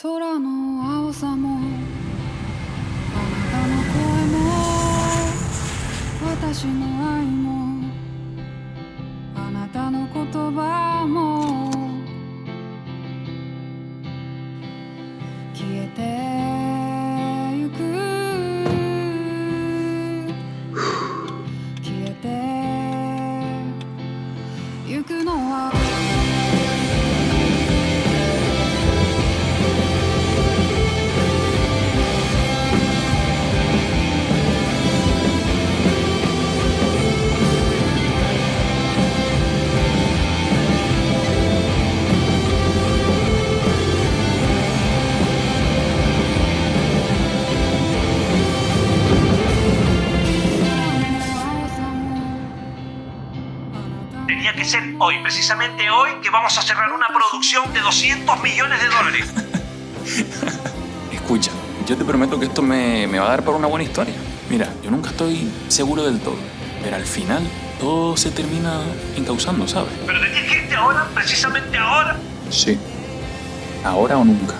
空の青さもあなたの声も私の愛もあなたの言葉も消えてゆく消えてゆくのはTenía que ser hoy, precisamente hoy, que vamos a cerrar una producción de 200 millones de dólares. Escucha, yo te prometo que esto me va a dar para una buena historia. Mira, yo nunca estoy seguro del todo, pero al final todo se termina encauzando, ¿sabes? Pero tenías que irte ahora, precisamente ahora. Sí. Ahora o nunca.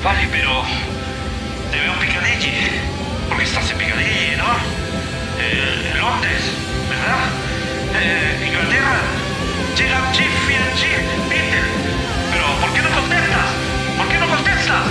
Vale, pero te veo en Piccadilly, porque estás en Piccadilly, ¿no? Londres, ¿verdad? Inglaterra, llega G, Peter. Pero, ¿por qué no contestas? ¿Por qué no contestas?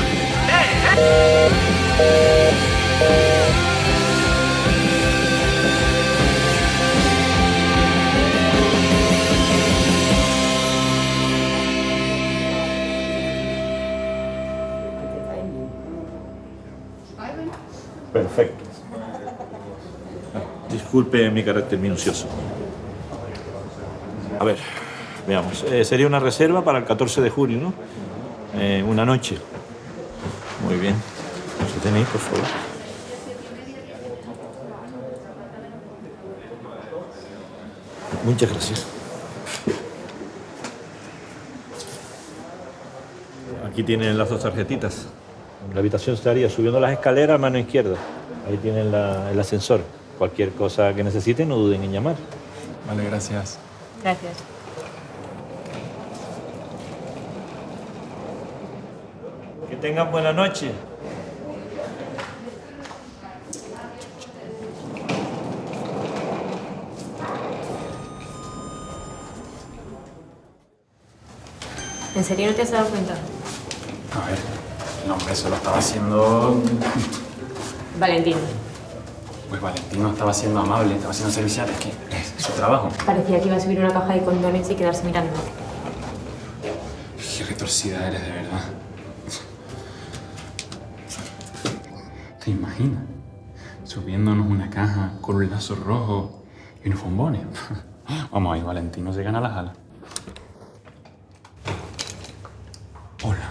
Perfecto. Disculpe mi carácter minucioso. A ver, veamos. Sería una reserva para el 14 de julio, ¿no? Una noche. Muy bien. Si tenéis, por favor. Muchas gracias. Aquí tienen las dos tarjetitas. La habitación estaría subiendo las escaleras a mano izquierda. Ahí tienen el ascensor. Cualquier cosa que necesiten, no duden en llamar. Vale, gracias. Gracias. Que tengan buena noche. ¿En serio no te has dado cuenta? A ver, el hombre se lo estaba haciendo... Valentín. Pues Valentino estaba siendo amable, estaba siendo servicial, es que es su trabajo. Parecía que iba a subir una caja de condones y quedarse mirando. Qué retorcida eres, de verdad. ¿Te imaginas? Subiéndonos una caja con un lazo rojo y unos bombones. Vamos ahí, Valentino se gana las alas. Hola.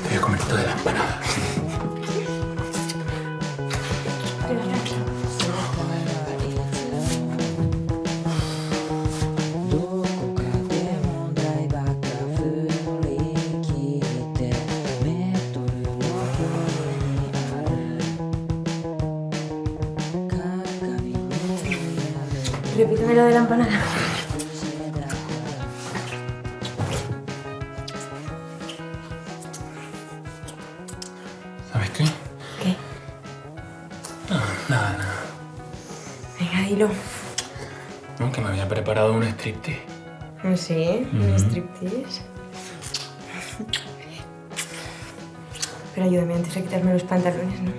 Te voy a comer toda la empanada. Repíteme lo de la empanada. ¿Sabes qué? ¿Qué? No, nada. Venga, dilo. No, que me había preparado un striptease. ¿Sí? ¿Un striptease? Pero ayúdame antes de quitarme los pantalones, ¿no?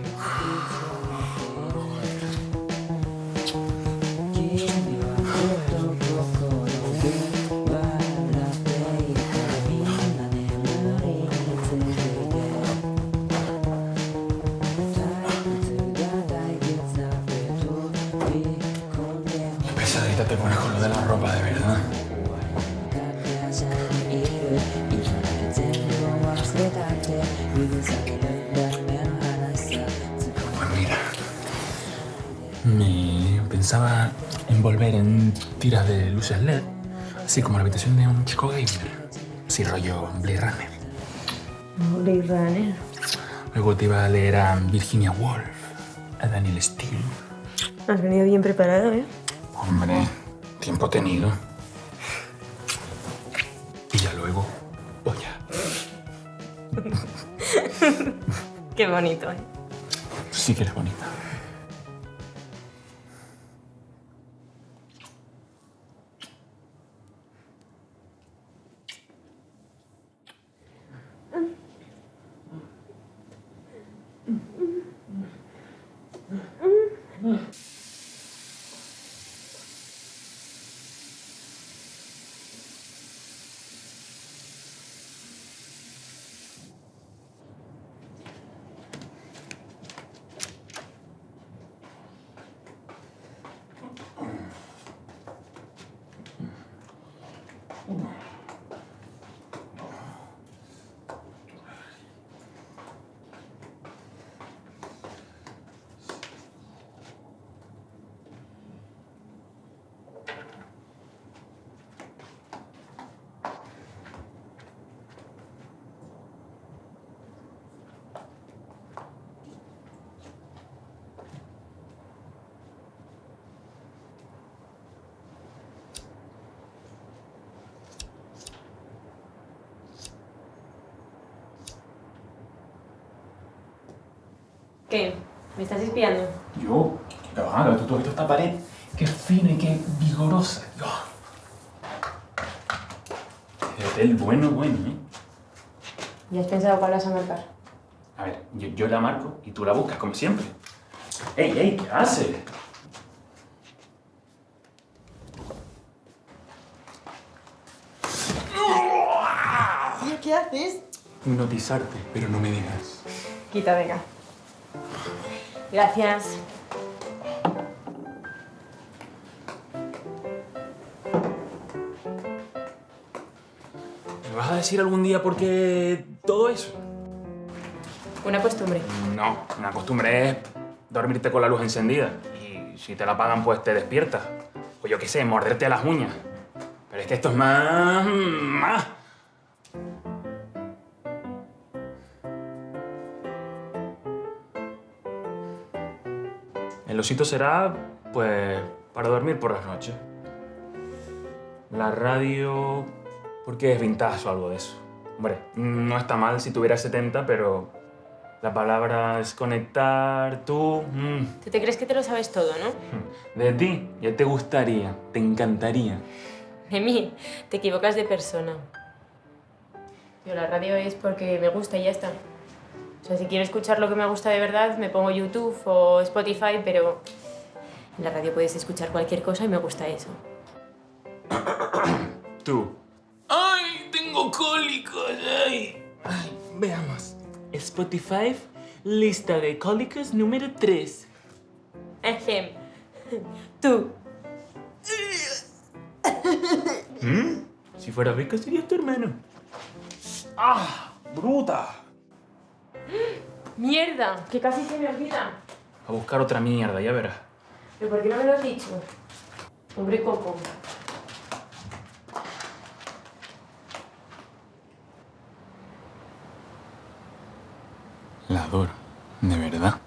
de la ropa de verdad. Pues mira, me pensaba envolver en tiras de luces LED, así como la habitación de un chico gamer, así rollo Blade Runner. Blade Runner. Luego te iba a leer a Virginia Woolf, a Daniel Steele. Has venido bien preparado, ¿eh? Hombre, tiempo tenido. Y ya luego, olla. Qué bonito, ¿eh? Sí que eres bonita. ¿Qué? ¿Me estás espiando? Yo, pero tú has visto esta pared, qué fina y qué vigorosa. El hotel bueno, ¿eh? ¿Ya has pensado cuál vas a marcar? A ver, yo la marco y tú la buscas, como siempre. ¡Ey, qué haces! Tío, ¿qué haces? Hipnotizarte, pero no me digas. Quita, venga. Gracias. ¿Me vas a decir algún día por qué todo eso? Una costumbre. No, una costumbre es dormirte con la luz encendida. Y si te la apagan, pues te despiertas. O yo qué sé, morderte las uñas. Pero es que esto es más... El osito será, pues, para dormir por las noches. La radio... porque es vintage o algo de eso. Hombre, no está mal si tuviera 70, pero... la palabra desconectar, tú... ¿Tú te crees que te lo sabes todo, no? De ti, ya te gustaría, te encantaría. De mí, te equivocas de persona. Yo la radio es porque me gusta y ya está. O sea, si quiero escuchar lo que me gusta de verdad, me pongo YouTube o Spotify, pero en la radio puedes escuchar cualquier cosa y me gusta eso. Tú. ¡Ay, tengo cólicos! ¡Ay! Veamos. Spotify, lista de cólicos número 3. Ejem. Tú. Si fuera rico, serías tu hermano. ¡Ah! ¡Bruta! ¡Mierda! Que casi se me olvida. A buscar otra mierda, ya verás. ¿Pero por qué no me lo has dicho? Hombre coco. La adoro, de verdad.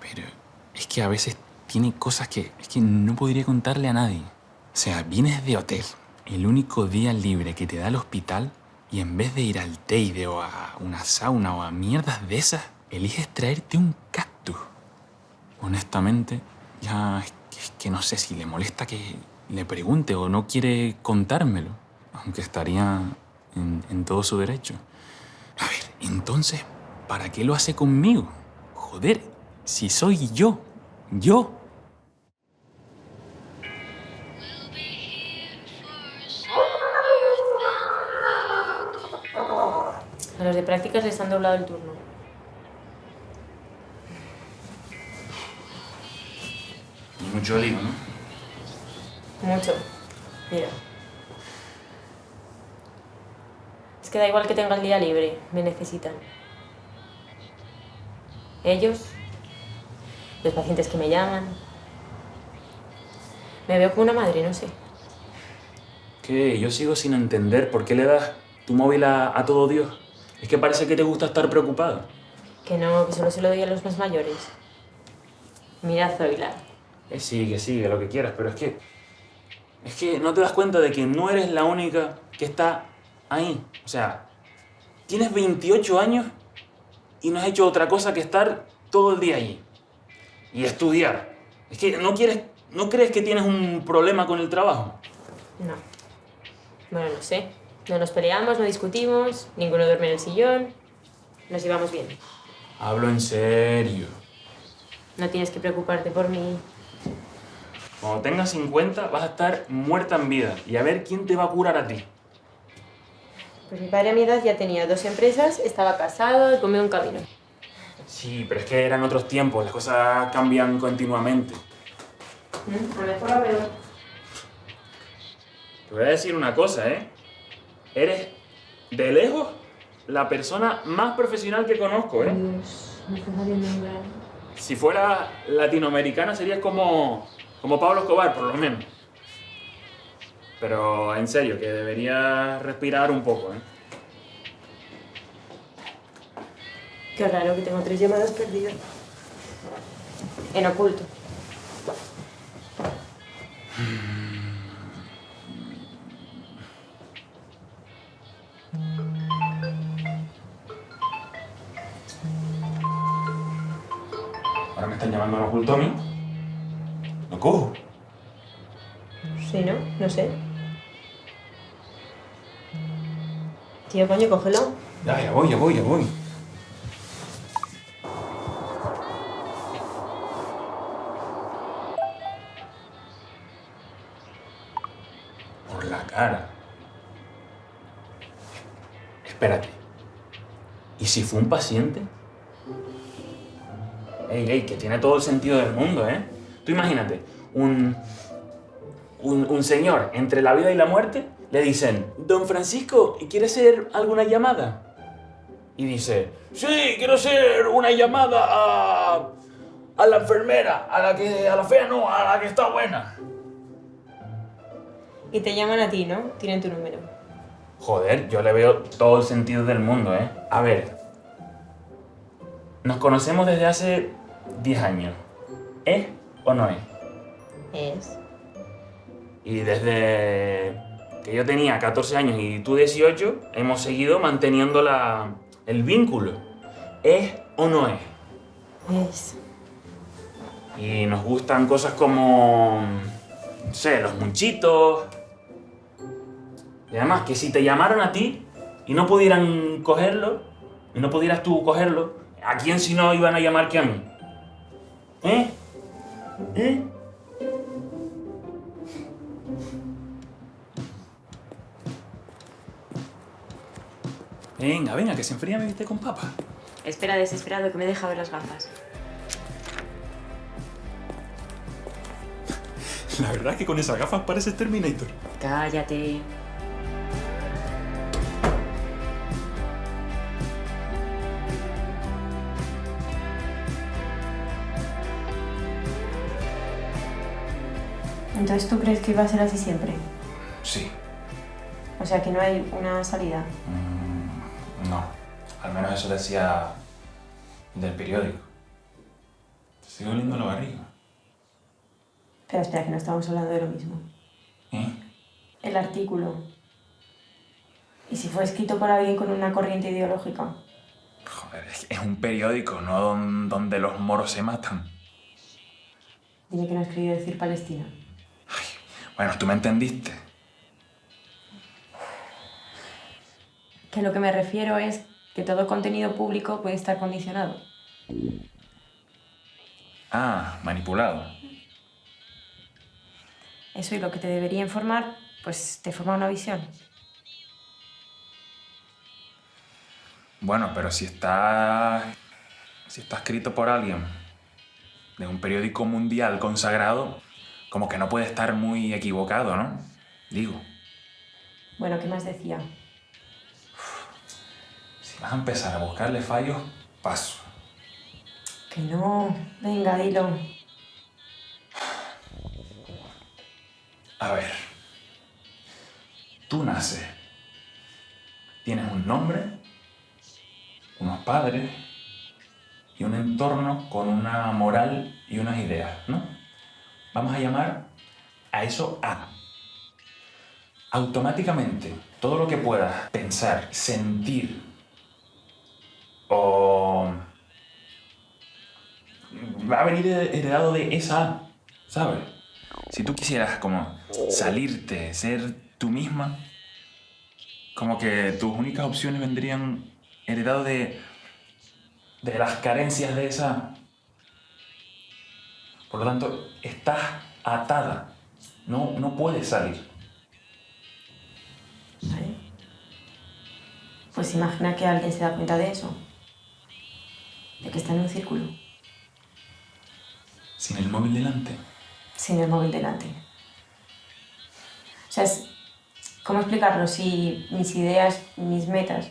Pero es que a veces tiene cosas que es que no podría contarle a nadie. O sea, vienes de hotel, el único día libre que te da el hospital, y en vez de ir al Teide o a una sauna o a mierdas de esas, eliges traerte un cactus. Honestamente, ya es que no sé si le molesta que le pregunte o no quiere contármelo, aunque estaría en todo su derecho. A ver, entonces, ¿para qué lo hace conmigo? Joder, si soy yo. Yo. A los de prácticas les han doblado el turno. Y mucho lío, ¿no? Mucho. Mira. Es que da igual que tenga el día libre, me necesitan. Ellos, los pacientes que me llaman. Me veo como una madre, no sé. ¿Qué? Yo sigo sin entender por qué le das tu móvil a todo Dios. Es que parece que te gusta estar preocupado. Que no, que solo se lo doy a los más mayores. Mira, Zoila. Que sigue, lo que quieras, pero es que... Es que no te das cuenta de que no eres la única que está ahí. O sea, tienes 28 años y no has hecho otra cosa que estar todo el día allí. Y estudiar. Es que no crees que tienes un problema con el trabajo. No. Bueno, no sé. No nos peleamos, no discutimos, ninguno duerme en el sillón. Nos llevamos bien. Hablo en serio. No tienes que preocuparte por mí. Cuando tengas 50 vas a estar muerta en vida. Y a ver quién te va a curar a ti. Pues mi padre a mi edad ya tenía 2 empresas, estaba casado y comía un camino. Sí, pero es que eran otros tiempos. Las cosas cambian continuamente. A lo mejor a peor. Te voy a decir una cosa, ¿eh? Eres, de lejos, la persona más profesional que conozco, ¿eh? Dios, me está saliendo un gran... Si fuera latinoamericana serías como Pablo Escobar, por lo menos. Pero en serio, que deberías respirar un poco, ¿eh? Qué raro que tengo 3 llamadas perdidas. En oculto. Ahora me están llamando en oculto a mí. Lo cojo. Sí, ¿no? No sé. Tío, coño, cógelo. Ya voy. Por la cara. Espérate. ¿Y si fue un paciente? Ey, que tiene todo el sentido del mundo, ¿eh? Tú imagínate, un señor entre la vida y la muerte, le dicen, Don Francisco, ¿quiere hacer alguna llamada? Y dice, sí, quiero hacer una llamada a la enfermera, a la fea no, a la que está buena. Y te llaman a ti, ¿no? Tienen tu número. Joder, yo le veo todo el sentido del mundo, ¿eh? A ver, nos conocemos desde hace 10 años. ¿Es o no es? Es. Y desde que yo tenía 14 años y tú 18, hemos seguido manteniendo el vínculo. ¿Es o no es? Es. Y nos gustan cosas como, no sé, los munchitos. Y además, que si te llamaran a ti y no pudieran cogerlo, y no pudieras tú cogerlo, ¿a quién si no iban a llamar que a mí? ¿Eh? Venga, que se enfría mi viste con papa. Espera desesperado que me deja ver las gafas. La verdad es que con esas gafas pareces Terminator. Cállate. Entonces, ¿tú crees que iba a ser así siempre? Sí. O sea, que no hay una salida. No. Al menos eso decía del periódico. Te sigue oliendo la barriga. Espera, que no estamos hablando de lo mismo. ¿Eh? El artículo. ¿Y si fue escrito por alguien con una corriente ideológica? Joder, es un periódico, no donde los moros se matan. Dime que no has querido decir Palestina. Bueno, tú me entendiste. Que lo que me refiero es que todo contenido público puede estar condicionado. Ah, manipulado. Eso, y lo que te debería informar, pues te forma una visión. Bueno, pero si está escrito por alguien de un periódico mundial consagrado, como que no puede estar muy equivocado, ¿no? Digo, Bueno, ¿qué más decía? si vas a empezar a buscarle fallos, paso. Que no. Venga, dilo. A ver, tú naces, tienes un nombre, unos padres y un entorno con una moral y unas ideas, ¿no? Vamos a llamar a eso A. Automáticamente, todo lo que puedas pensar, sentir o va a venir heredado de esa A, ¿sabes? Si tú quisieras como salirte, ser tú misma, como que tus únicas opciones vendrían heredado de las carencias de esa A. Por lo tanto, estás atada, no puedes salir. ¿Vale? Pues imagina que alguien se da cuenta de eso. De que está en un círculo. Sin el móvil delante. Sin el móvil delante. O sea, ¿cómo explicarlo? Si mis ideas, mis metas,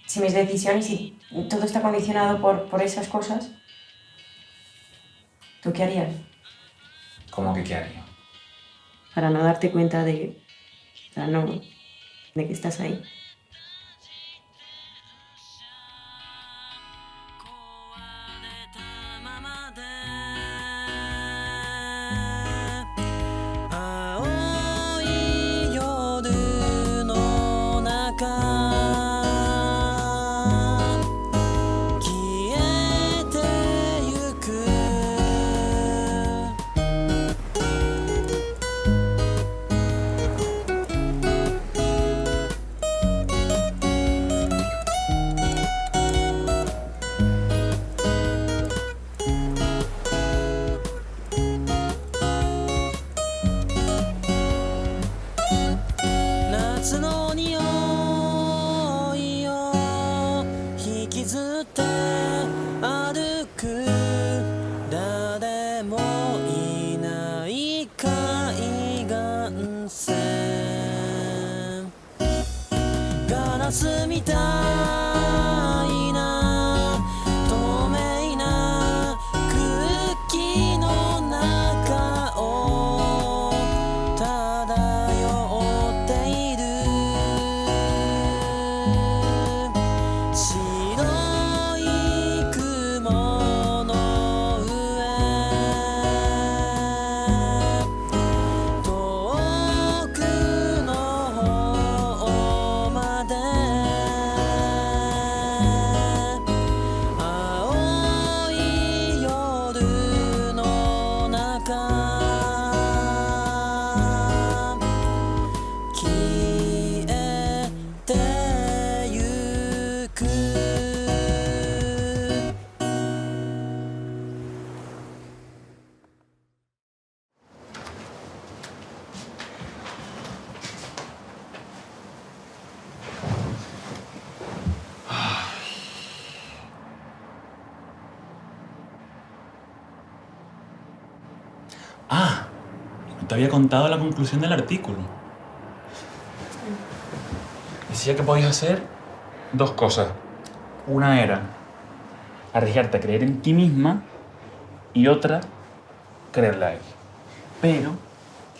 si mis decisiones, si todo está condicionado por esas cosas, ¿tú qué harías? ¿Cómo que qué haría? Para no darte cuenta de que estás ahí. Ah, no te había contado la conclusión del artículo. Decía que podías hacer dos cosas. Una era arriesgarte a creer en ti misma y otra, creerle a él. Pero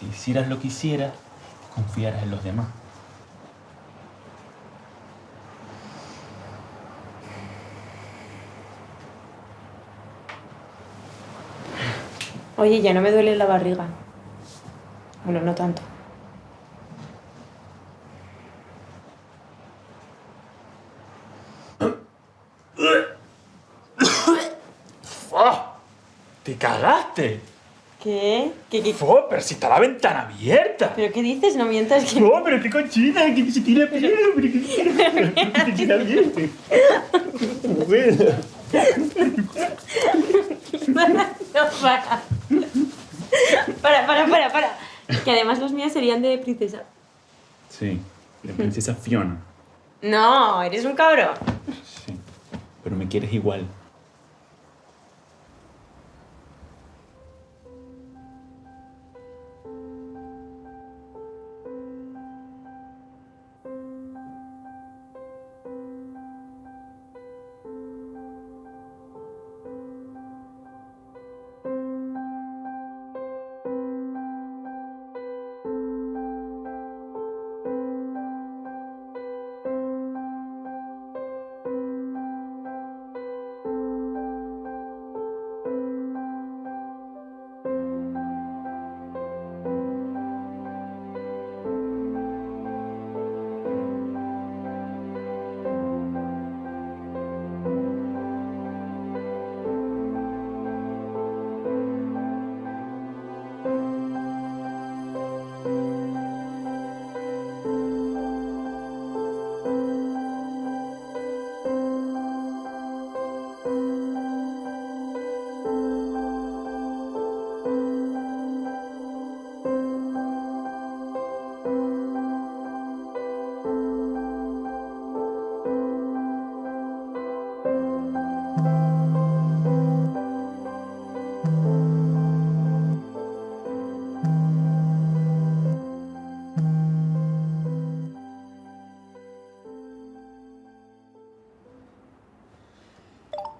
que hicieras lo que hicieras, confiaras en los demás. Oye, ya no me duele la barriga. Bueno, no tanto. ¡Oh! ¡Te cagaste! ¿Qué? ¡Oh, pero si está la ventana abierta! ¿Pero qué dices? No mientas que... ¡Oh, pero qué cochina! ¡Que se tira pelo! ¡Pero que se tira bien! Bueno. No, para. Que además los míos serían de princesa. Sí, la princesa Fiona. No, eres un cabrón. Sí, pero me quieres igual.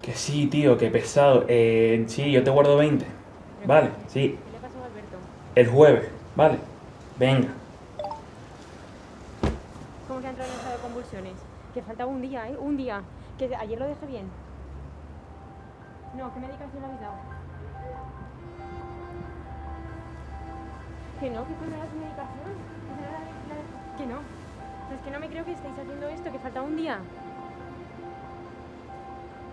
Que sí, tío, qué pesado. Sí, yo te guardo 20. Vale, sí. ¿Qué le pasó a Alberto? El jueves, vale. Venga. ¿Cómo que ha entrado en estado de convulsiones? Que faltaba un día, ¿eh? Un día. Que ayer lo dejé bien. No, ¿qué medicación le habéis dado? Que no, que no era su medicación. Que no. Es que no me creo que estéis haciendo esto, que faltaba un día.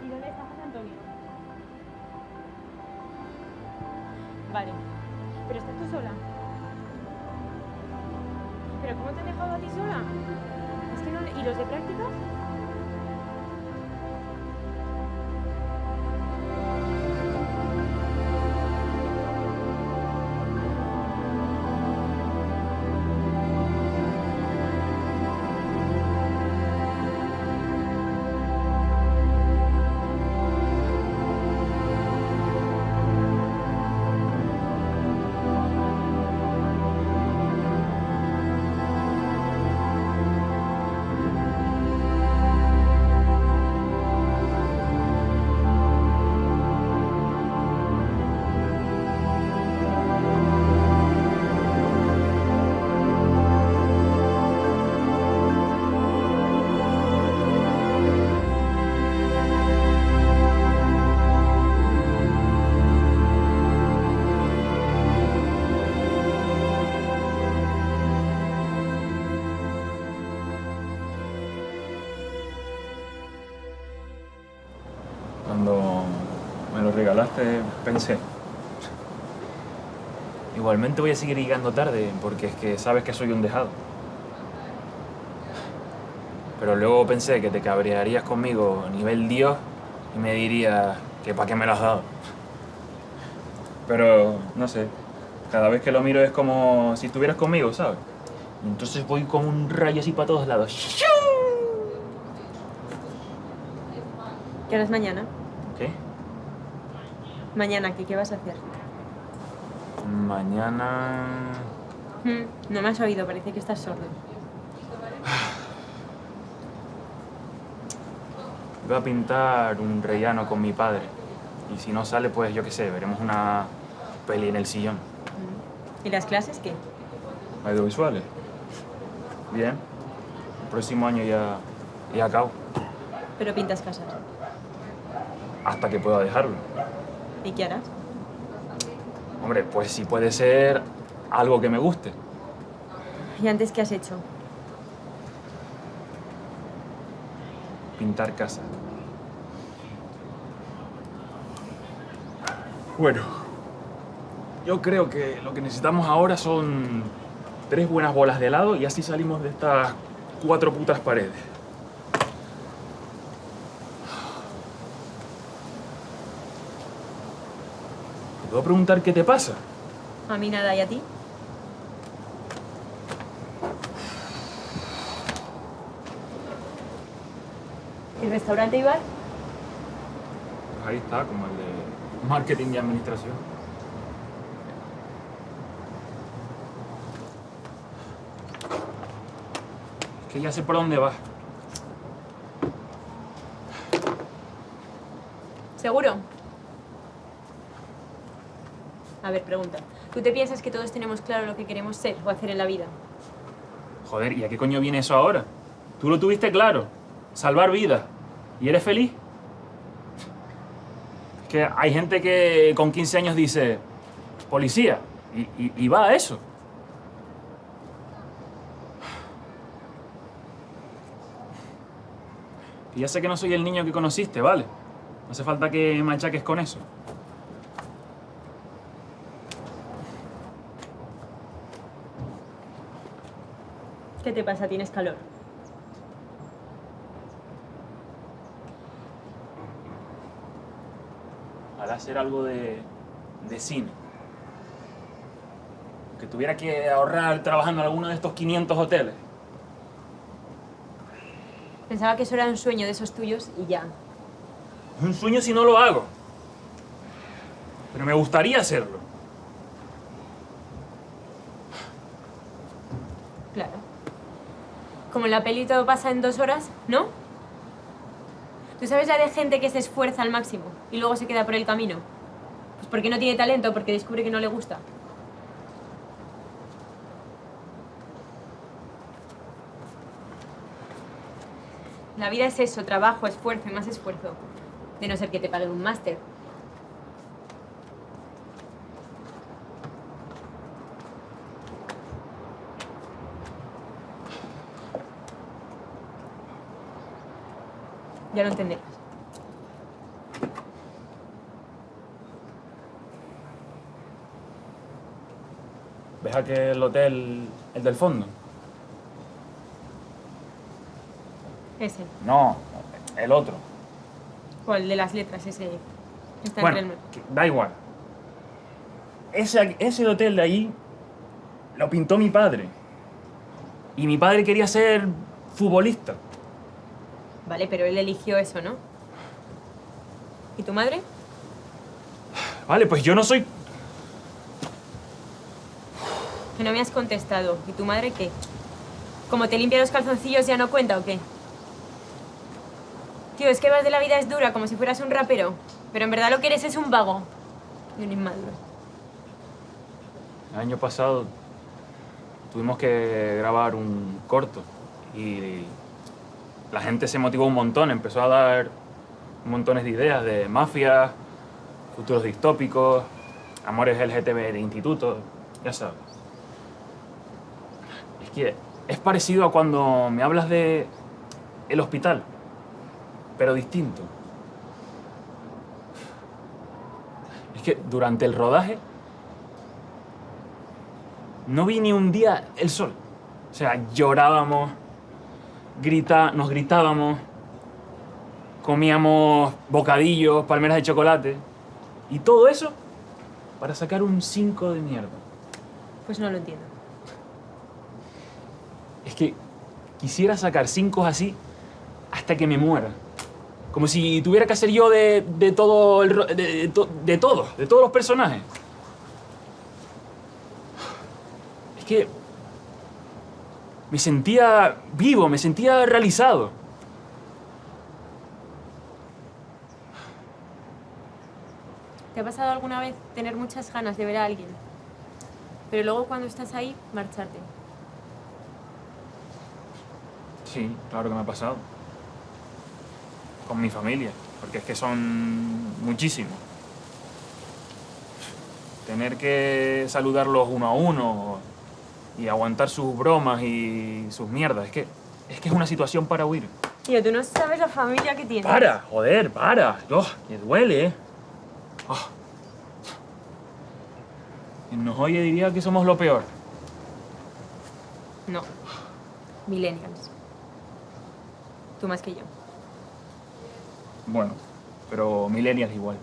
¿Y dónde está José Antonio? Vale. ¿Pero estás tú sola? ¿Pero cómo te han dejado a ti sola? Es que no... ¿Y los de prácticas? Cuando me lo regalaste, pensé. Igualmente voy a seguir llegando tarde, porque es que sabes que soy un dejado. Pero luego pensé que te cabrearías conmigo a nivel Dios y me dirías que para qué me lo has dado. Pero, no sé, cada vez que lo miro es como si estuvieras conmigo, ¿sabes? Y entonces voy como un rayo así para todos lados. ¿Qué hora es mañana? ¿Qué? Mañana, ¿qué vas a hacer? Mañana... No me has oído, parece que estás sordo. Voy a pintar un rellano con mi padre. Y si no sale, pues yo qué sé, veremos una peli en el sillón. ¿Y las clases qué? Audiovisuales. Bien. El próximo año ya acabo. Pero pintas casas. Hasta que pueda dejarlo. ¿Y qué harás? Hombre, pues si puede ser algo que me guste. ¿Y antes qué has hecho? Pintar casa. Bueno, yo creo que lo que necesitamos ahora son 3 buenas bolas de helado y así salimos de estas 4 putas paredes. ¿Te puedo preguntar qué te pasa? A mí nada, ¿y a ti? ¿El restaurante Ibar? Pues ahí está, como el de marketing y administración. Es que ya sé por dónde vas. ¿Seguro? A ver, pregunta. ¿Tú te piensas que todos tenemos claro lo que queremos ser o hacer en la vida? Joder, ¿y a qué coño viene eso ahora? Tú lo tuviste claro. Salvar vidas. ¿Y eres feliz? Es que hay gente que con 15 años dice policía y va a eso. Y ya sé que no soy el niño que conociste, ¿vale? No hace falta que me achaques con eso. ¿Qué te pasa? ¿Tienes calor? Para hacer algo de cine. Que tuviera que ahorrar trabajando en alguno de estos 500 hoteles. Pensaba que eso era un sueño de esos tuyos y ya. Es un sueño si no lo hago. Pero me gustaría hacerlo. Claro. Como en la peli todo pasa en 2 horas, ¿no? ¿Tú sabes la de gente que se esfuerza al máximo y luego se queda por el camino? Pues porque no tiene talento, porque descubre que no le gusta. La vida es eso, trabajo, esfuerzo y más esfuerzo. De no ser que te paguen un máster. Ya lo entenderás. ¿Ves aquel hotel, el del fondo? Ese. No, el otro. O el de las letras, ese. Está Bueno, entre el... da igual. Ese hotel de allí lo pintó mi padre. Y mi padre quería ser futbolista. Vale, pero él eligió eso, ¿no? ¿Y tu madre? Vale, pues yo no soy... Que no me has contestado. ¿Y tu madre qué? ¿Como te limpia los calzoncillos ya no cuenta o qué? Tío, es que vas de la vida es dura, como si fueras un rapero. Pero en verdad lo que eres es un vago. Y un inmaduro. El año pasado tuvimos que grabar un corto y la gente se motivó un montón, empezó a dar montones de ideas de mafia, futuros distópicos, amores LGTB de instituto, ya sabes. Es que es parecido a cuando me hablas de el hospital, pero distinto. Es que durante el rodaje no vi ni un día el sol. O sea, llorábamos, nos gritábamos, comíamos bocadillos, palmeras de chocolate. Y todo eso para sacar un 5 de mierda. Pues no lo entiendo. Es que quisiera sacar 5 así hasta que me muera. Como si tuviera que hacer yo de todos los personajes. Es que me sentía vivo, me sentía realizado. ¿Te ha pasado alguna vez tener muchas ganas de ver a alguien, pero luego cuando estás ahí, marcharte? Sí, claro que me ha pasado. Con mi familia, porque es que son muchísimos. Tener que saludarlos uno a uno y aguantar sus bromas y sus mierdas, es que es una situación para huir. Tío, tú no sabes la familia que tienes. ¡Para! ¡Joder, para! ¡Oh, me duele, Oh. Quien nos oye diría que somos lo peor. No. Millennials. Tú más que yo. Bueno, pero millennials igual.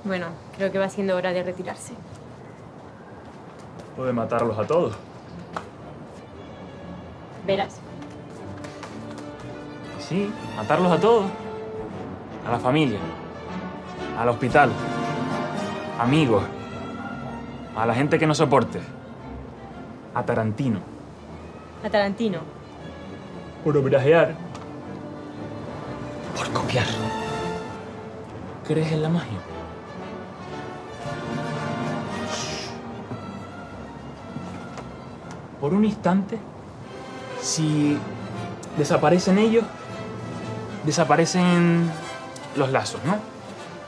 Bueno, creo que va siendo hora de retirarse. Puede matarlos a todos. Verás. Sí, matarlos a todos. A la familia. Al hospital. Amigos. A la gente que no soporte. A Tarantino. A Tarantino. Por homenajear. Por copiar. ¿Crees en la magia? Por un instante, si desaparecen ellos, desaparecen los lazos, ¿no?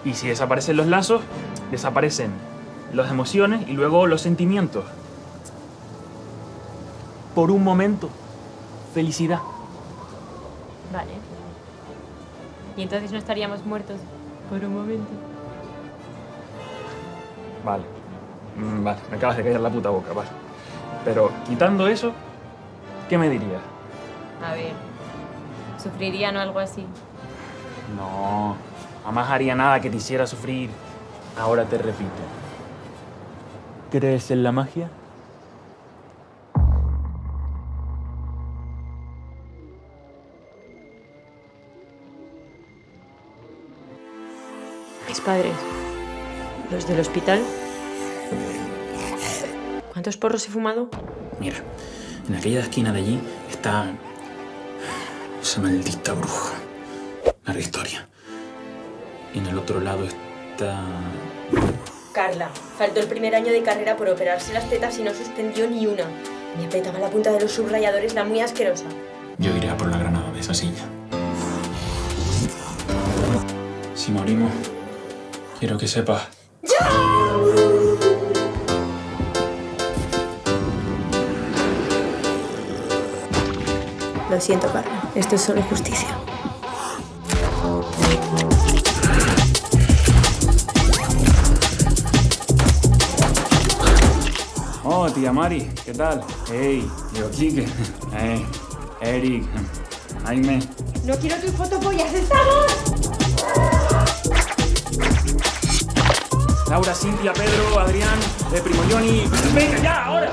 Y si desaparecen los lazos, desaparecen las emociones y luego los sentimientos. Por un momento, felicidad. Vale. Y entonces no estaríamos muertos por un momento. Vale. Vale, me acabas de callar la puta boca, vale. Pero quitando eso, ¿qué me dirías? A ver, ¿sufrirían o algo así? No, jamás haría nada que te hiciera sufrir. Ahora te repito. ¿Crees en la magia? Mis padres, los del hospital. ¿Cuántos porros he fumado? Mira, en aquella esquina de allí está esa maldita bruja. Larga historia. Y en el otro lado está... Carla, faltó el primer año de carrera por operarse las tetas y no suspendió ni una. Me apretaba la punta de los subrayadores, la muy asquerosa. Yo iré a por la granada de esa silla. Si morimos, quiero que sepas... Lo siento, Carla. Esto es solo justicia. Oh, tía Mari, ¿qué tal? Hey, yo Quique. Eric, Jaime. No quiero tus fotopollas, ¡estamos! Laura, Cintia, Pedro, Adrián, Primo Johnny. ¡Venga, ya, ahora!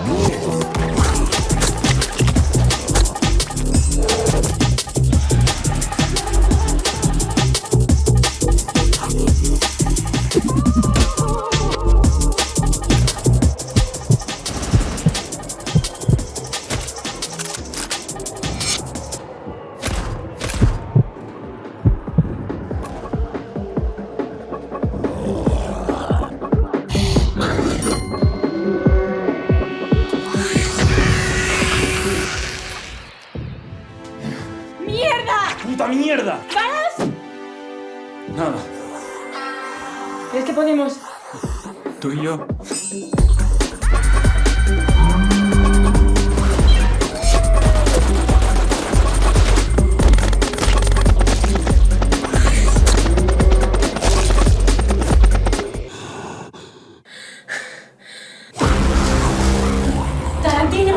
¡Puta mierda! ¿Paras? Nada, ¿Crees que podemos? tú y yo. ¡Tarantino!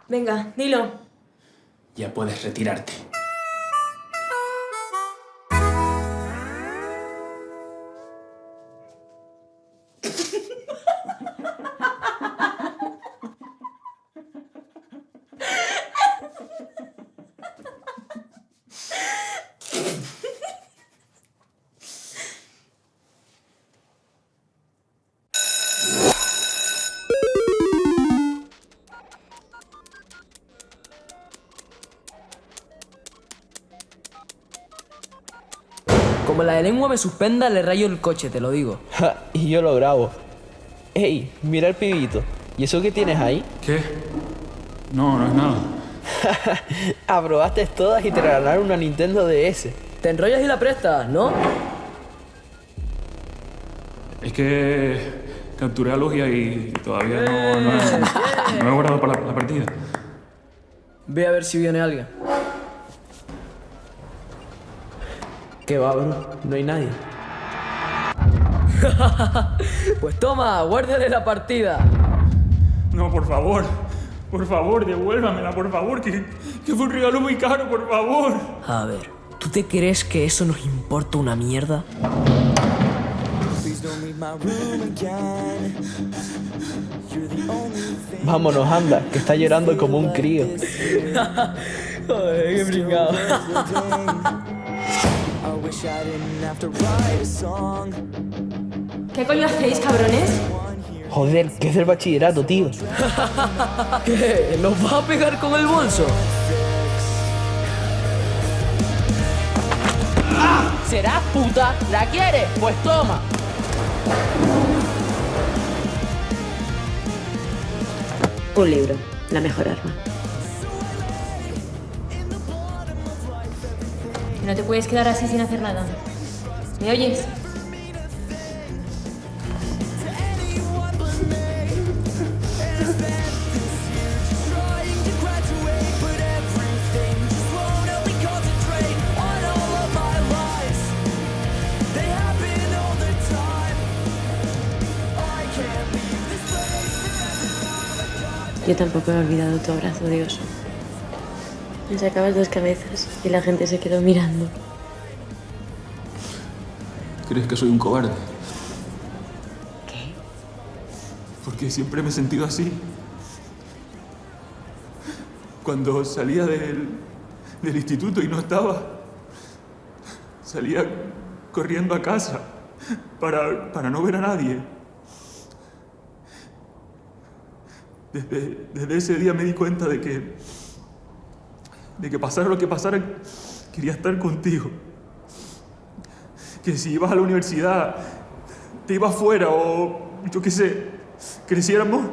Venga, dilo. Ya puedes retirarte. Como la de lengua me suspenda, le rayo el coche, te lo digo. Ja, y yo lo grabo. Ey, mira el pibito. ¿Y eso que tienes ahí? ¿Qué? No, no es nada. Aprobaste todas y te regalaron una Nintendo DS. Te enrollas y la prestas, ¿no? Es que capturé a Logia y todavía no he guardado para la partida. Ve a ver si viene alguien. ¿Qué va, bro? No hay nadie. Pues toma, guárdale la partida. No, por favor, devuélvamela, por favor, que fue un regalo muy caro, por favor. A ver, ¿tú te crees que eso nos importa una mierda? Vámonos, anda, que está llorando como un crío. Joder, qué pringao. ¿Qué coño hacéis, cabrones? Joder, que es del bachillerato, tío. ¿Qué? ¿Nos vas a pegar con el bolso? ¿Serás puta? ¿La quieres? Pues toma. Un libro, la mejor arma. No te puedes quedar así sin hacer nada. ¿Me oyes? Yo tampoco he olvidado tu abrazo de oso. Me sacabas dos cabezas y la gente se quedó mirando. ¿Crees que soy un cobarde? ¿Qué? Porque siempre me he sentido así. Cuando salía del instituto y no estaba, salía corriendo a casa para no ver a nadie. Desde ese día me di cuenta de que pasara lo que pasara, quería estar contigo. Que si ibas a la universidad, te ibas fuera o yo qué sé, creciéramos,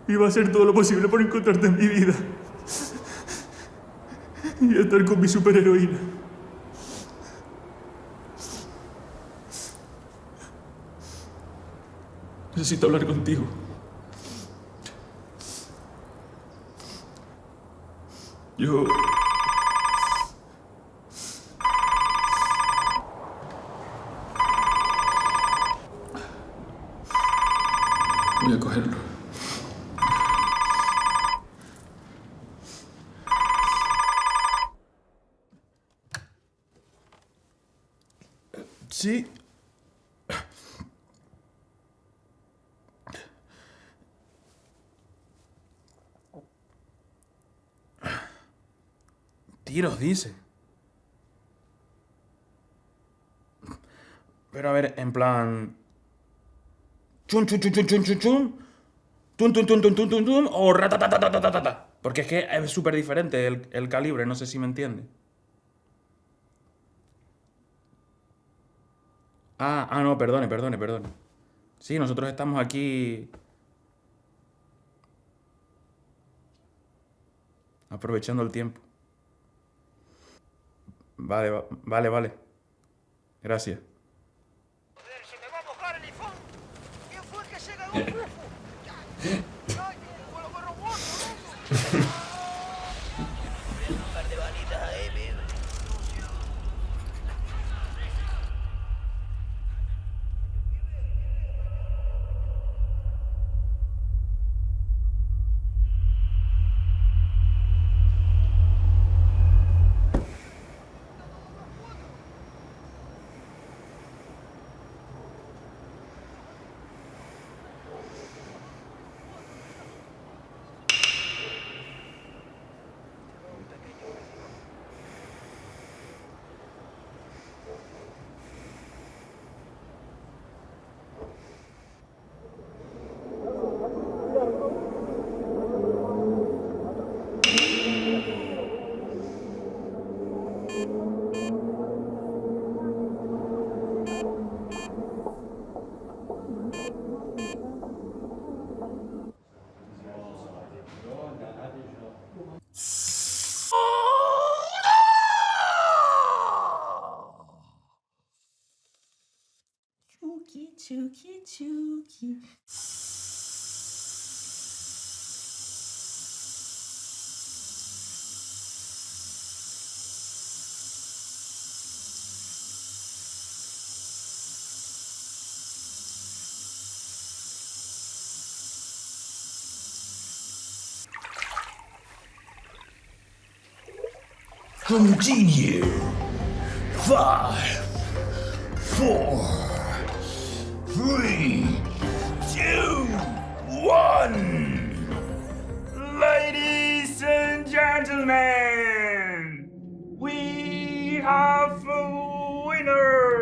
iba a hacer todo lo posible por encontrarte en mi vida y estar con mi superheroína. Necesito hablar contigo. Yo... Voy a cogerlo. Sí. Tiros, dice. Pero a ver, en plan... Chun, chun, chun, chun, chun, chun, chun. Tun, tun, tun, tun, tun, tun, tun. O ratatatatata. Porque es que es súper diferente el calibre, no sé si me entiende. No, perdone. Sí, nosotros estamos aquí... aprovechando el tiempo. Vale. Gracias. Se me va a mojar el iPhone. ¿Quién fue que se ganó el bufo? ¡Ay, con los robots, un par de balitas ahí, mira. Chuki. Continue. 5, 4, 3, 2, 1. Ladies and gentlemen, we have a winner.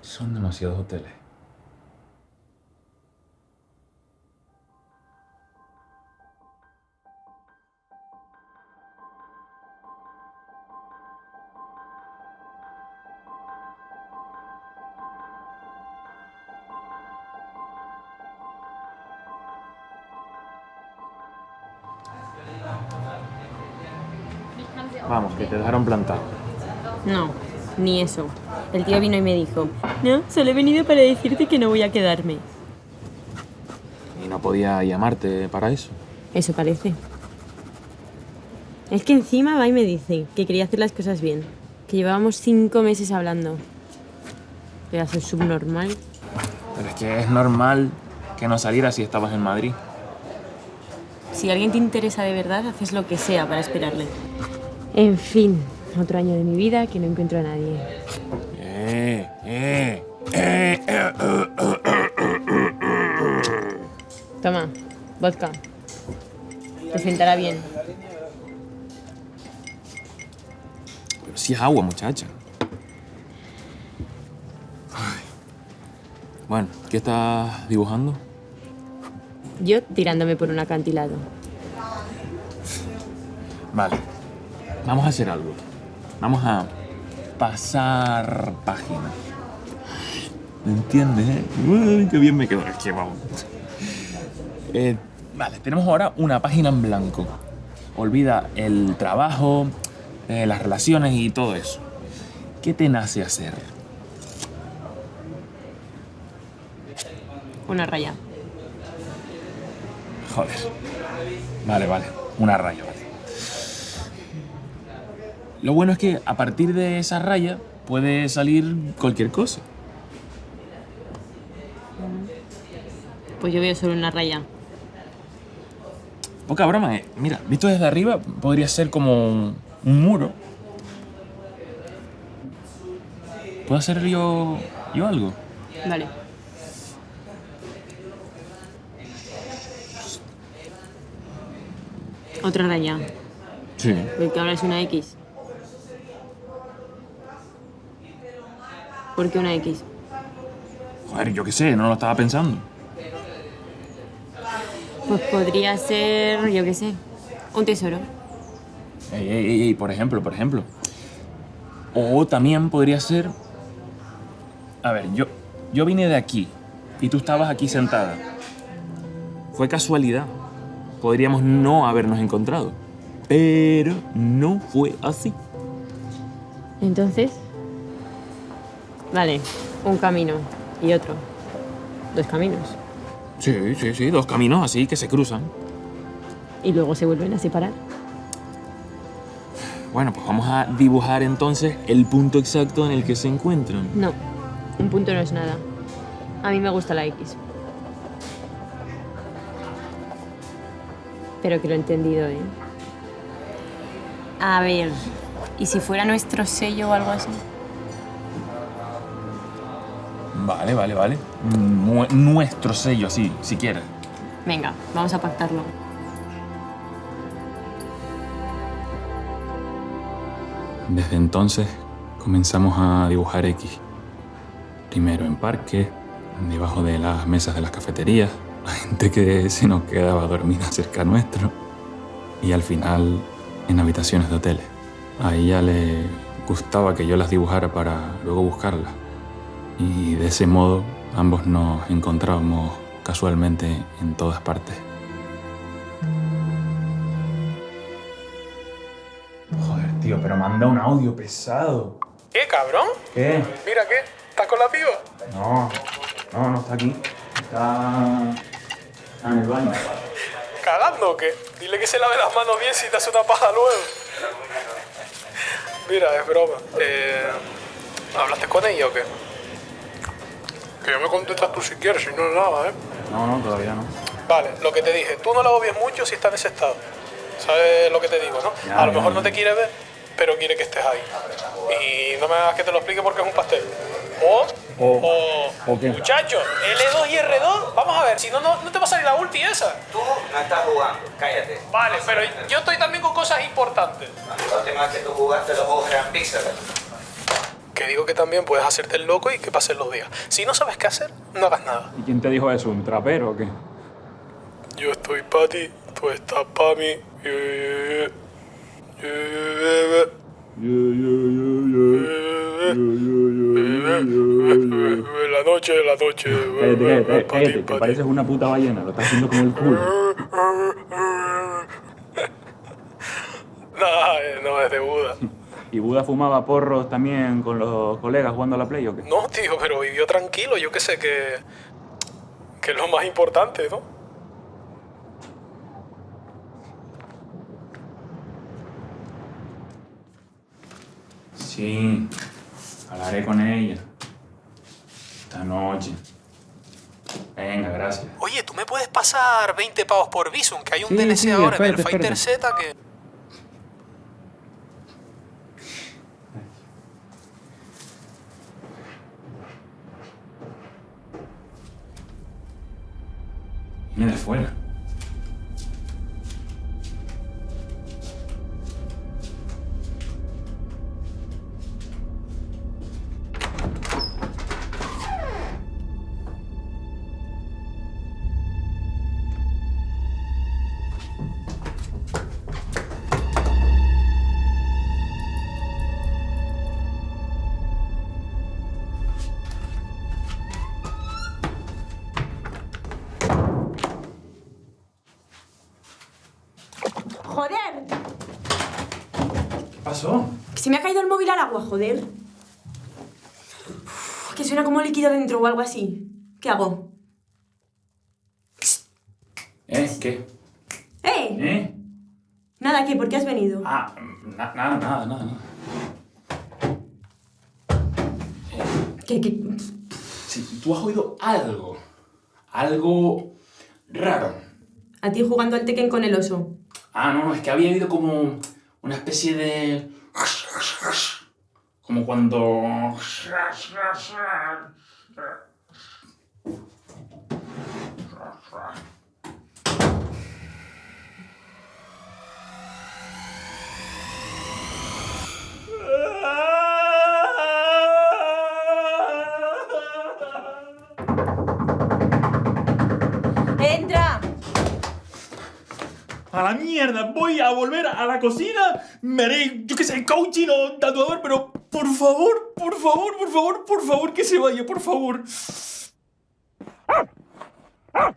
Son demasiados hoteles. Vamos, que te dejaron plantado. No, ni eso. El tío vino y me dijo, no, solo he venido para decirte que no voy a quedarme. ¿Y no podía llamarte para eso? Eso parece. Es que encima va y me dice que quería hacer las cosas bien. Que llevábamos 5 meses hablando. Pedazo subnormal. Pero es que es normal que no salieras si estabas en Madrid. Si alguien te interesa de verdad, haces lo que sea para esperarle. En fin, otro año de mi vida que no encuentro a nadie. Toma, vodka. Te sentará bien. Pero si es agua, muchacha. Ay. Bueno, ¿qué estás dibujando? Yo tirándome por un acantilado. Vale. Vamos a hacer algo. Vamos a pasar página. ¿Me entiendes, Uy, qué bien me quedó. Es que vamos. Vale, tenemos ahora una página en blanco. Olvida el trabajo, las relaciones y todo eso. ¿Qué te nace hacer? Una raya. Joder. Vale. Una raya, vale. Lo bueno es que a partir de esa raya puede salir cualquier cosa. Pues yo veo solo una raya. Poca broma, mira, visto desde arriba podría ser como un muro. ¿Puedo hacer yo algo? Vale. Otra raya. Sí. Porque ahora es una X. ¿Por qué una X? Joder, yo qué sé, no lo estaba pensando. Pues podría ser, yo qué sé, un tesoro. Ey, por ejemplo. O también podría ser... A ver, yo vine de aquí y tú estabas aquí sentada. Fue casualidad. Podríamos no habernos encontrado. Pero no fue así. Entonces... Vale, un camino y otro. 2 caminos. Sí, 2 caminos así que se cruzan. Y luego se vuelven a separar. Bueno, pues vamos a dibujar entonces el punto exacto en el que se encuentran. No, un punto no es nada. A mí me gusta la X. Pero que lo he entendido, ¿eh? A ver, ¿y si fuera nuestro sello o algo así? Vale. Nuestro sello, sí, si quieres. Venga, vamos a pactarlo. Desde entonces comenzamos a dibujar X. Primero en parques, debajo de las mesas de las cafeterías, la gente que se nos quedaba dormida cerca nuestro. Y al final en habitaciones de hoteles. A ella le gustaba que yo las dibujara para luego buscarlas. Y de ese modo ambos nos encontrábamos casualmente en todas partes. Joder, tío, pero manda un audio pesado. ¿Qué, cabrón? ¿Qué? Mira, ¿qué? ¿Estás con la piba? No está aquí. Está en el baño. ¿Cagando o qué? Dile que se lave las manos bien si te hace una paja luego. Mira, es broma. ¿Hablaste con ella o qué? Que ya me contestas tú si quieres, si no nada, ¿eh? No, todavía no. Vale, lo que te dije, tú no la obvies mucho si está en ese estado. ¿Sabes lo que te digo, no? A lo mejor no te quiere ver, pero quiere que estés ahí. Y no me hagas que te lo explique porque es un pastel. ¿O qué? Muchachos, L2 y R2, vamos a ver, si no te va a salir la ulti esa. Tú no estás jugando, cállate. Vale, pero yo estoy también con cosas importantes. Los temas que tú jugaste, los juegos eran píxeles. Que digo que también puedes hacerte el loco y que pasen los días. Si no sabes qué hacer, no hagas nada. ¿Y quién te dijo eso? ¿Un trapero o qué? Yo estoy pa' ti, tú estás pa' mí. La noche. Cállate, te pareces una puta ballena, lo estás haciendo como el culo. ¿Y Buda fumaba porros también con los colegas jugando a la Play o qué? No, tío, pero vivió tranquilo. Yo qué sé, que es lo más importante, ¿no? Sí, hablaré con ella. Esta noche. Venga, gracias. Oye, ¿tú me puedes pasar 20 pavos por Bizum? Que hay un Sí, DLC sí, ahora en el espérate, Fighter espérate. Z que... Viene de fuera. ¡Joder! ¿Qué pasó? Que se me ha caído el móvil al agua, joder. Que suena como líquido dentro o algo así. ¿Qué hago? ¿Qué? ¡Eh! Nada, ¿qué? ¿Por qué has venido? Nada. ¿Qué? Si tú has oído algo raro. A ti jugando al Tekken con el oso. No, es que había habido como una especie de... Como cuando... ¡Entra! A la mierda, voy a volver a la cocina, me haré, yo qué sé, coaching o tatuador, pero por favor, que se vaya, por favor. ¡Ay,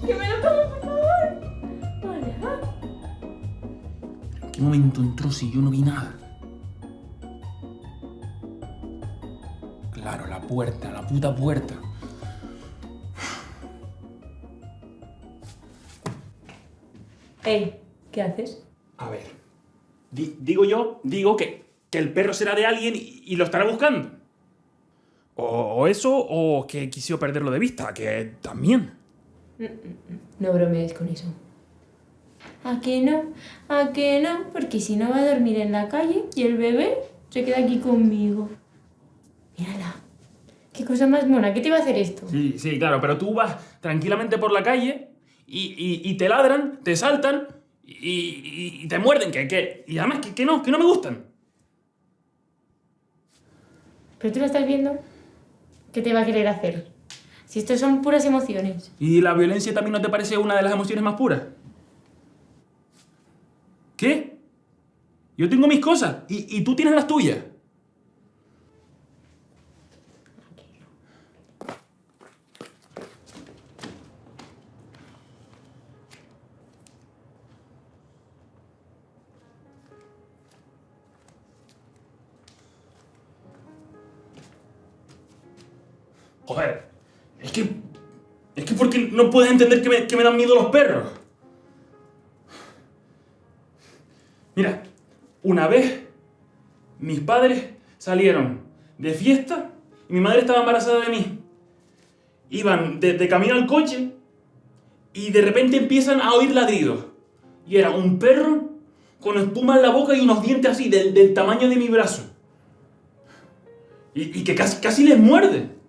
que me lo tomo, por favor! Hola. ¿En qué momento entró si yo no vi nada? Claro, la puta puerta. ¿Qué haces? A ver, digo que el perro será de alguien y lo estará buscando. O eso, o que quisiera perderlo de vista, que también. No bromees con eso. ¿A que no? ¿A que no? Porque si no va a dormir en la calle y el bebé se queda aquí conmigo. Mírala. Qué cosa más mona. ¿Qué te iba a hacer esto? Sí, claro, pero tú vas tranquilamente por la calle y te ladran, te saltan y te muerden, y además que no me gustan. ¿Pero tú lo estás viendo? ¿Qué te va a querer hacer? Si esto son puras emociones. ¿Y la violencia también no te parece una de las emociones más puras? ¿Qué? Yo tengo mis cosas y tú tienes las tuyas. Joder, es que ¿por qué no puedes entender que me dan miedo los perros? Mira, una vez mis padres salieron de fiesta y mi madre estaba embarazada de mí. Iban de camino al coche y de repente empiezan a oír ladridos. Y era un perro con espuma en la boca y unos dientes así, del tamaño de mi brazo. Y que casi les muerde.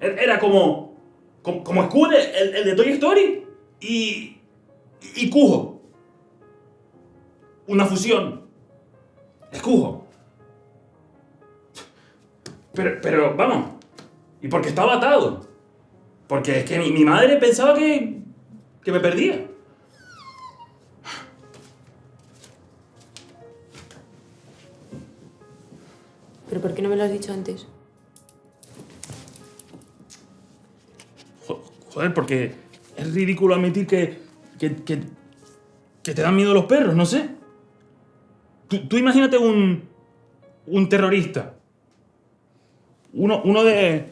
Era como Scud, el de Toy Story, y Cujo. Una fusión. Es Cujo. Pero vamos. Y porque estaba atado. Porque es que mi madre pensaba que me perdía. ¿Pero por qué no me lo has dicho antes? Joder, porque es ridículo admitir que que te dan miedo los perros, no sé. Tú imagínate un terrorista. Uno de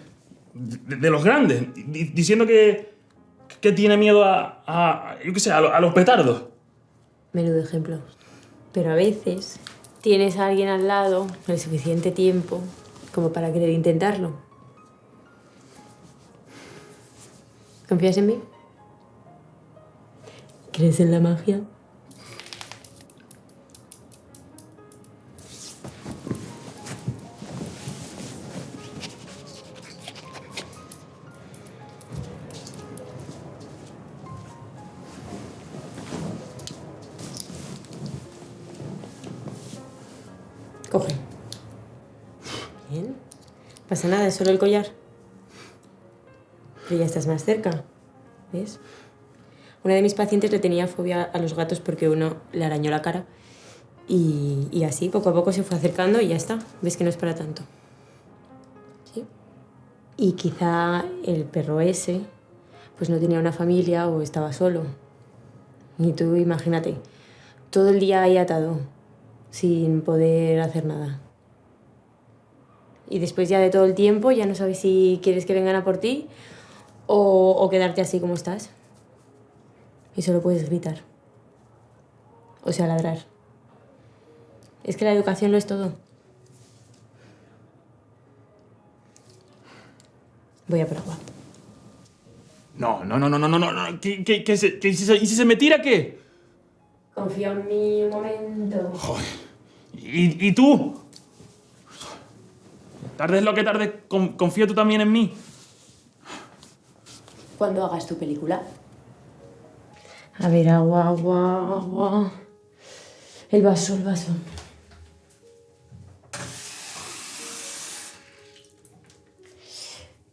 los grandes, diciendo que tiene miedo yo qué sé, a los petardos. Menudo ejemplo. Pero a veces tienes a alguien al lado el suficiente tiempo como para querer intentarlo. ¿Confías en mí? ¿Crees en la magia? Coge. Bien. Pasa nada, es solo el collar. Pero ya estás más cerca. ¿Ves? Una de mis pacientes le tenía fobia a los gatos porque uno le arañó la cara. Y así, poco a poco se fue acercando y ya está. ¿Ves que no es para tanto? ¿Sí? Y quizá el perro ese pues no tenía una familia o estaba solo. Y tú imagínate, todo el día ahí atado, sin poder hacer nada. Y después ya de todo el tiempo ya no sabes si quieres que vengan a por ti o quedarte así como estás. Y solo puedes gritar. O sea, ladrar. Es que la educación lo es todo. Voy a por agua. No. ¿Y si se me tira qué? Confía en mí un momento. Joder. ¿Y tú? Tardes lo que tardes, confía tú también en mí. ¿Cuándo hagas tu película? A ver, agua. El vaso.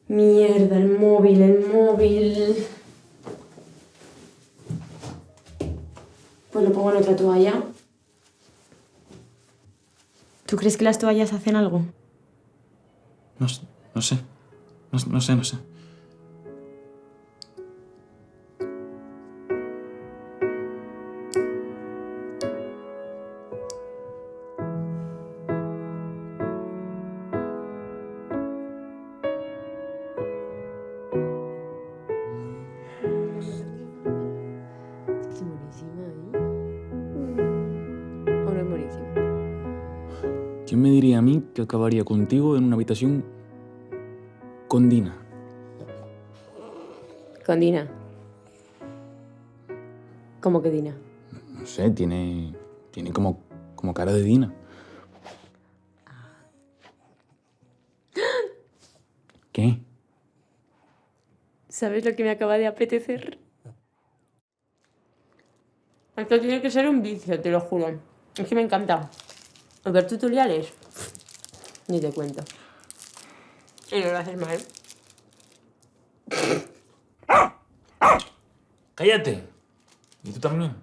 Mierda, el móvil. Pues lo pongo en otra toalla. ¿Tú crees que las toallas hacen algo? No sé. Es buenísima, ¿eh? ¿O no es buenísima? ¿Quién me diría a mí que acabaría contigo en una habitación con Dina? ¿Con Dina? ¿Cómo que Dina? No sé, tiene como cara de Dina. ¿Qué? ¿Sabes lo que me acaba de apetecer? Esto tiene que ser un vicio, te lo juro. Es que me encanta. Ver tutoriales. Ni te cuento. Y no lo haces mal. ¡Cállate! ¿Y tú también?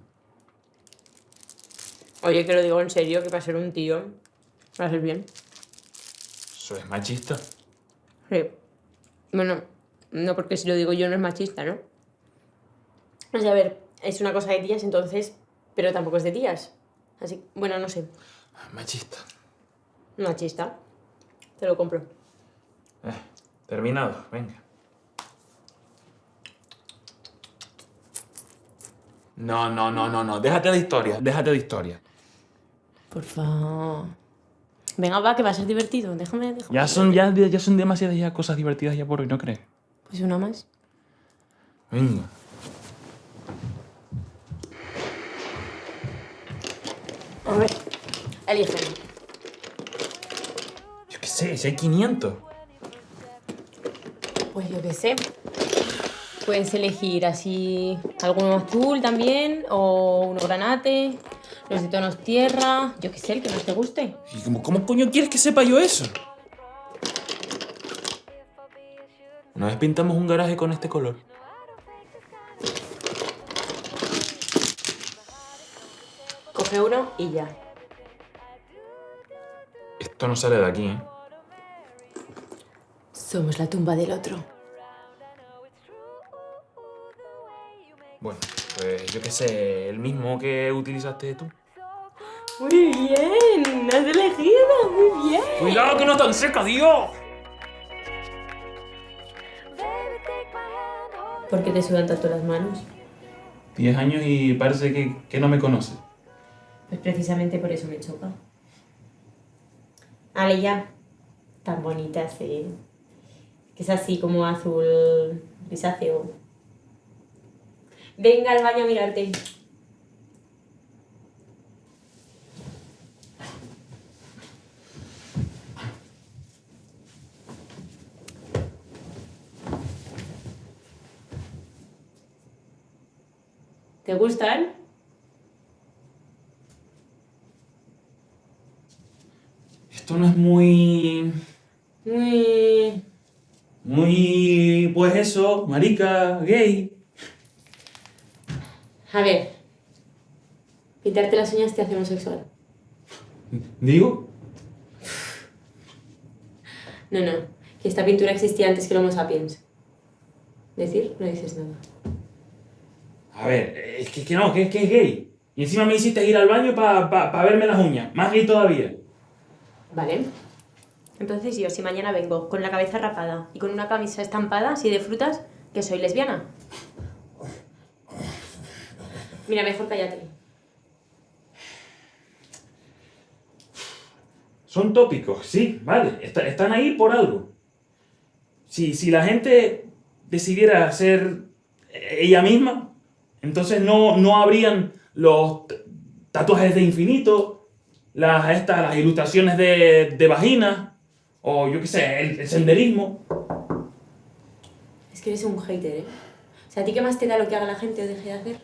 Oye, que lo digo en serio, que para ser un tío, lo haces bien. ¿Eso es machista? Sí. Bueno, no porque si lo digo yo no es machista, ¿no? O sea, a ver, es una cosa de tías entonces, pero tampoco es de tías. Así, bueno, no sé. Machista. Machista. Te lo compro. Terminado, venga. No. Déjate de historia. Por favor. Venga, va, que va a ser divertido. Déjame. Ya son demasiadas ya cosas divertidas ya por hoy, ¿no crees? Pues una más. Venga. A ver, elige. Yo qué sé, si hay 500. Pues yo qué sé. Puedes elegir así alguno azul también, o uno granate, los de tonos tierra, yo qué sé, el que más te guste. ¿Y cómo coño quieres que sepa yo eso? Una vez pintamos un garaje con este color. Coge uno y ya. Esto no sale de aquí, ¿eh? Somos la tumba del otro. Bueno, Pues yo qué sé, el mismo que utilizaste tú. Muy bien, has elegido, muy bien. ¡Cuidado que no tan seca, Dios! ¿Por qué te sudan tanto las manos? 10 años y parece que no me conoce. Pues precisamente por eso me choca. Ale, ya. Tan bonita, sí. Que es así como azul grisáceo. Venga al baño a mirarte. ¿Te gustan? Esto no es muy... Muy... pues eso, marica, gay. A ver. Pintarte las uñas te hace homosexual. ¿Digo? No, no. Que esta pintura existía antes que el Homo sapiens. ¿Decir? No dices nada. A ver, es que no, que es gay. Y encima me hiciste ir al baño para verme las uñas. Más gay todavía. Vale. Entonces yo, si mañana vengo con la cabeza rapada y con una camisa estampada así de frutas, que soy lesbiana. Mira, mejor cállate. Son tópicos, sí, vale. Están ahí por algo. Si la gente decidiera ser ella misma, entonces no habrían los tatuajes de infinito, las ilustraciones de vagina, o yo qué sé, el senderismo. Es que eres un hater, ¿eh? O sea, ¿a ti qué más te da lo que haga la gente o deje de hacer?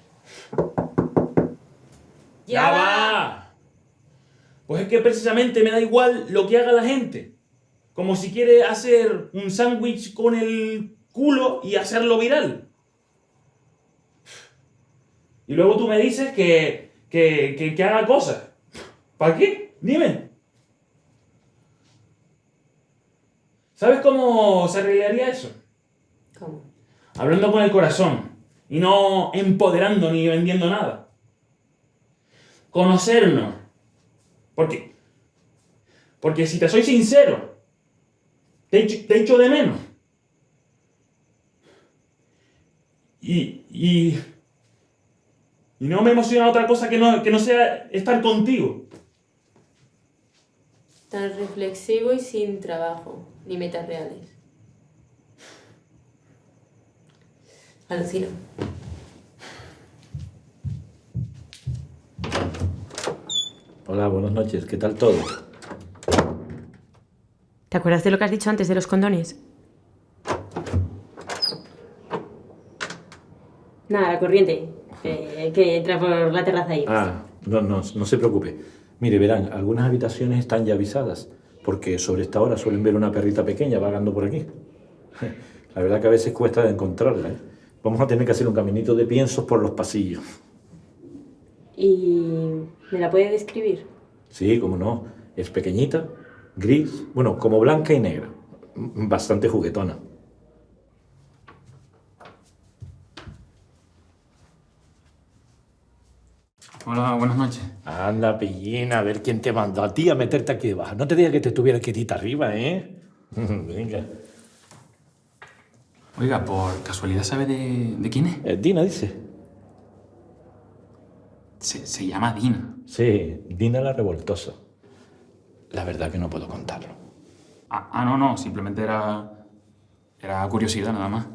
¡Ya va! Pues es que precisamente me da igual lo que haga la gente. Como si quiere hacer un sándwich con el culo y hacerlo viral. Y luego tú me dices que haga cosas. ¿Para qué? Dime. ¿Sabes cómo se arreglaría eso? ¿Cómo? Hablando con el corazón. Y no empoderando ni vendiendo nada. Conocernos. Porque si te soy sincero, te echo de menos. Y no me emociona otra cosa que no sea estar contigo. Tan reflexivo y sin trabajo, ni metas reales. Alucino. Hola, buenas noches. ¿Qué tal todo? ¿Te acuerdas de lo que has dicho antes de los condones? Nada, la corriente. Que entra por la terraza ahí. Ah, no se preocupe. Mire, verán, algunas habitaciones están ya avisadas, porque sobre esta hora suelen ver una perrita pequeña vagando por aquí. La verdad que a veces cuesta de encontrarla, ¿eh? Vamos a tener que hacer un caminito de piensos por los pasillos. ¿Y me la puede describir? Sí, cómo no. Es pequeñita, gris, bueno, como blanca y negra. Bastante juguetona. Hola, buenas noches. Anda, pillina, a ver quién te mandó a ti a meterte aquí debajo. No te diga que te estuviera quietita arriba, ¿eh? Venga. Oiga, ¿por casualidad sabe de quién es? Dina, dice. Se llama Dina. Sí, Dina la revoltosa. La verdad que no puedo contarlo. No, simplemente era curiosidad nada más.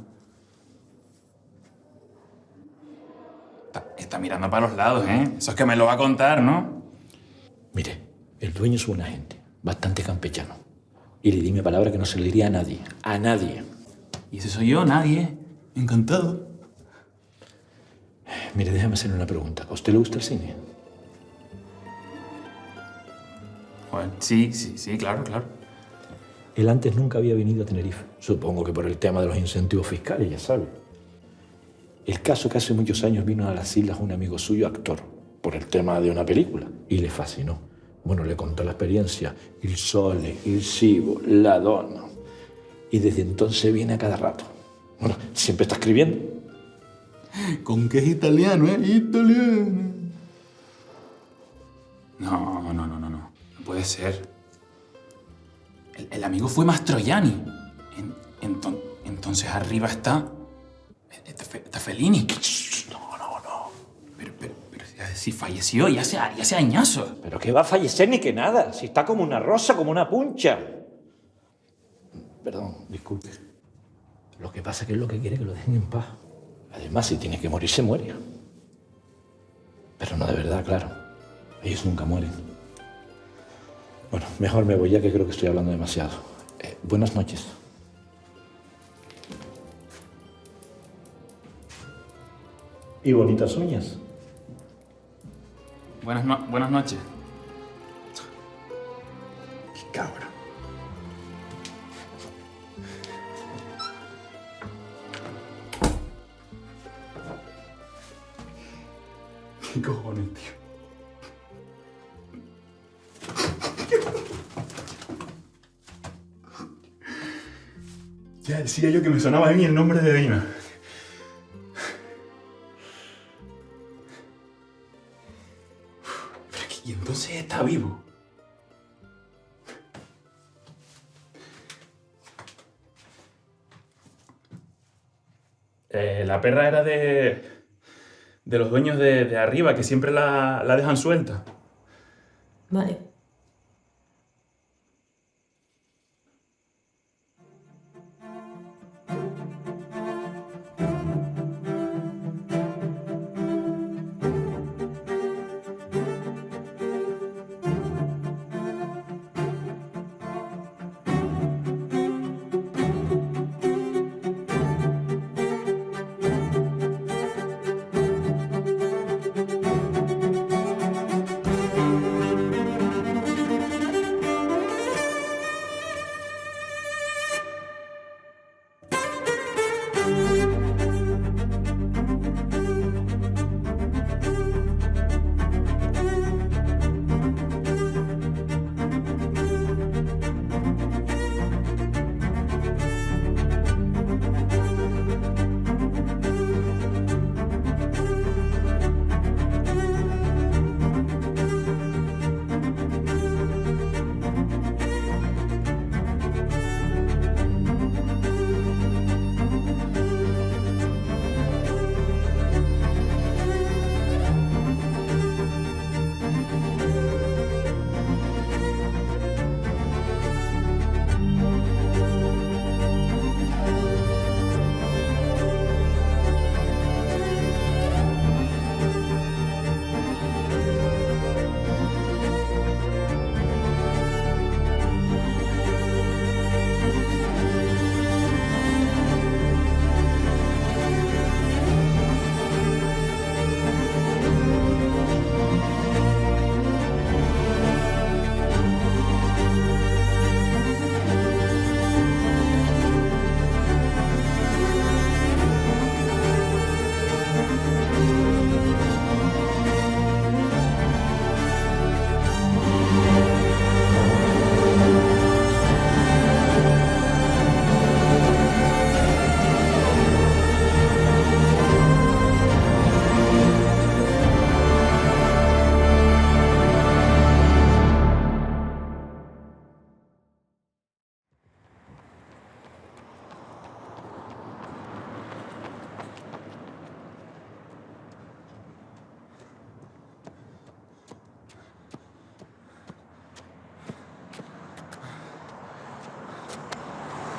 Está mirando para los lados, ¿eh? Eso es que me lo va a contar, ¿no? Mire, el dueño es un agente, bastante campechano. Y le di mi palabra que no se lo diría a nadie. A nadie. ¿Y ese soy yo? Nadie. Encantado. Mire, déjame hacerle una pregunta. ¿A usted le gusta el cine? Bueno, sí, claro. Él antes nunca había venido a Tenerife. Supongo que por el tema de los incentivos fiscales, ya sabe. El caso que hace muchos años vino a las islas un amigo suyo, actor, por el tema de una película, y le fascinó. Bueno, le contó la experiencia, il sole, il cibo, la donna. Y desde entonces viene a cada rato. Bueno, siempre está escribiendo. Con que es italiano, ¿eh? Italiano. No. No puede ser. El amigo fue Mastroianni. Entonces arriba está Fellini. No. Pero si falleció ya hace añazos. Pero que va a fallecer ni que nada. Si está como una rosa, como una puncha. Perdón, disculpe. Lo que pasa es que es lo que quiere que lo dejen en paz. Además, si tiene que morir, se muere. Pero no de verdad, claro. Ellos nunca mueren. Bueno, mejor me voy ya que creo que estoy hablando demasiado. Buenas noches. Y bonitas uñas. Buenas noches. Qué cabrón. ¿Qué cojones, tío? Ya decía yo que me sonaba bien el nombre de Dina. Y entonces está vivo. La perra era de los dueños de arriba, que siempre la dejan suelta. Vale.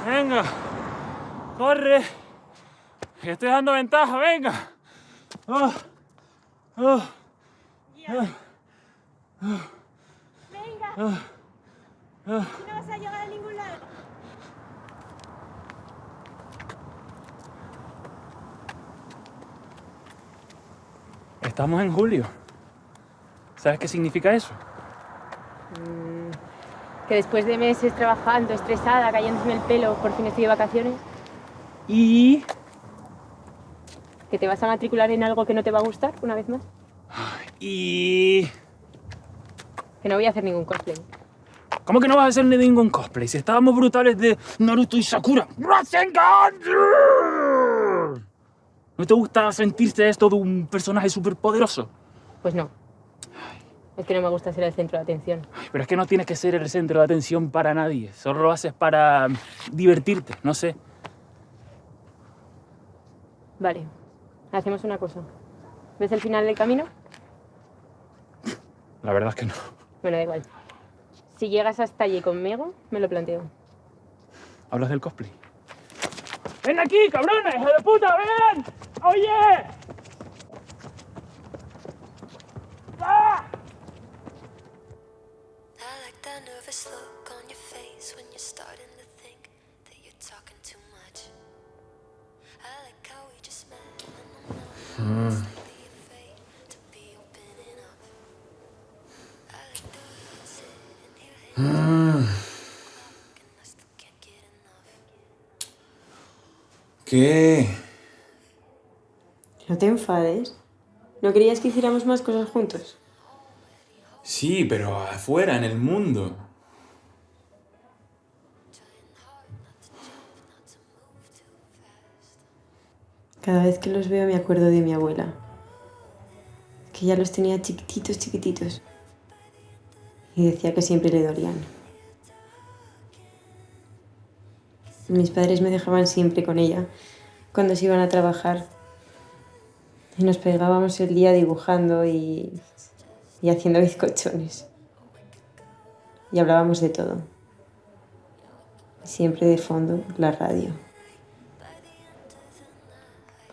Venga, corre. Que estoy dando ventaja, venga. Venga. No vas a llegar a ningún lado. Estamos en julio. ¿Sabes qué significa eso? Que después de meses trabajando, estresada, cayéndome el pelo, por fin estoy de vacaciones. Y... ¿Que te vas a matricular en algo que no te va a gustar, una vez más? Y... Que no voy a hacer ningún cosplay. ¿Cómo que no vas a hacer ningún cosplay? Si estábamos brutales de Naruto y Sakura. ¡Rasengan! ¿No te gusta sentirte esto de un personaje superpoderoso? Pues no. Es que no me gusta ser el centro de atención. Pero es que no tienes que ser el centro de atención para nadie. Solo lo haces para divertirte, no sé. Vale, hacemos una cosa. ¿Ves el final del camino? La verdad es que no. Bueno, da igual. Si llegas hasta allí conmigo, me lo planteo. ¿Hablas del cosplay? ¡Ven aquí, cabrones! ¡Hijo de puta, ven! ¡Oye! ¡Ah! ¿Qué? No te enfades. ¿No querías que hiciéramos más cosas juntos? Sí, pero afuera, en el mundo. Cada vez que los veo me acuerdo de mi abuela. Que ya los tenía chiquititos, chiquititos. Y decía que siempre le dolían. Mis padres me dejaban siempre con ella cuando se iban a trabajar. Y nos pegábamos el día dibujando y haciendo bizcochones. Y hablábamos de todo. Siempre de fondo, la radio.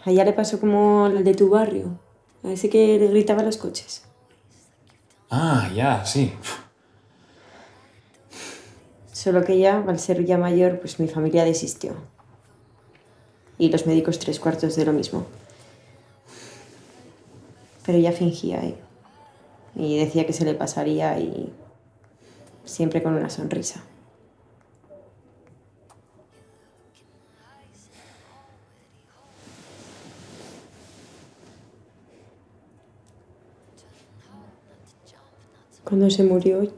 A ella le pasó como el de tu barrio, a ese que le gritaba a los coches. Ah, ya, sí. Solo que ella, al ser ya mayor, pues mi familia desistió. Y los médicos 3/4 de lo mismo. Pero ella fingía y decía que se le pasaría y siempre con una sonrisa. Cuando se murió,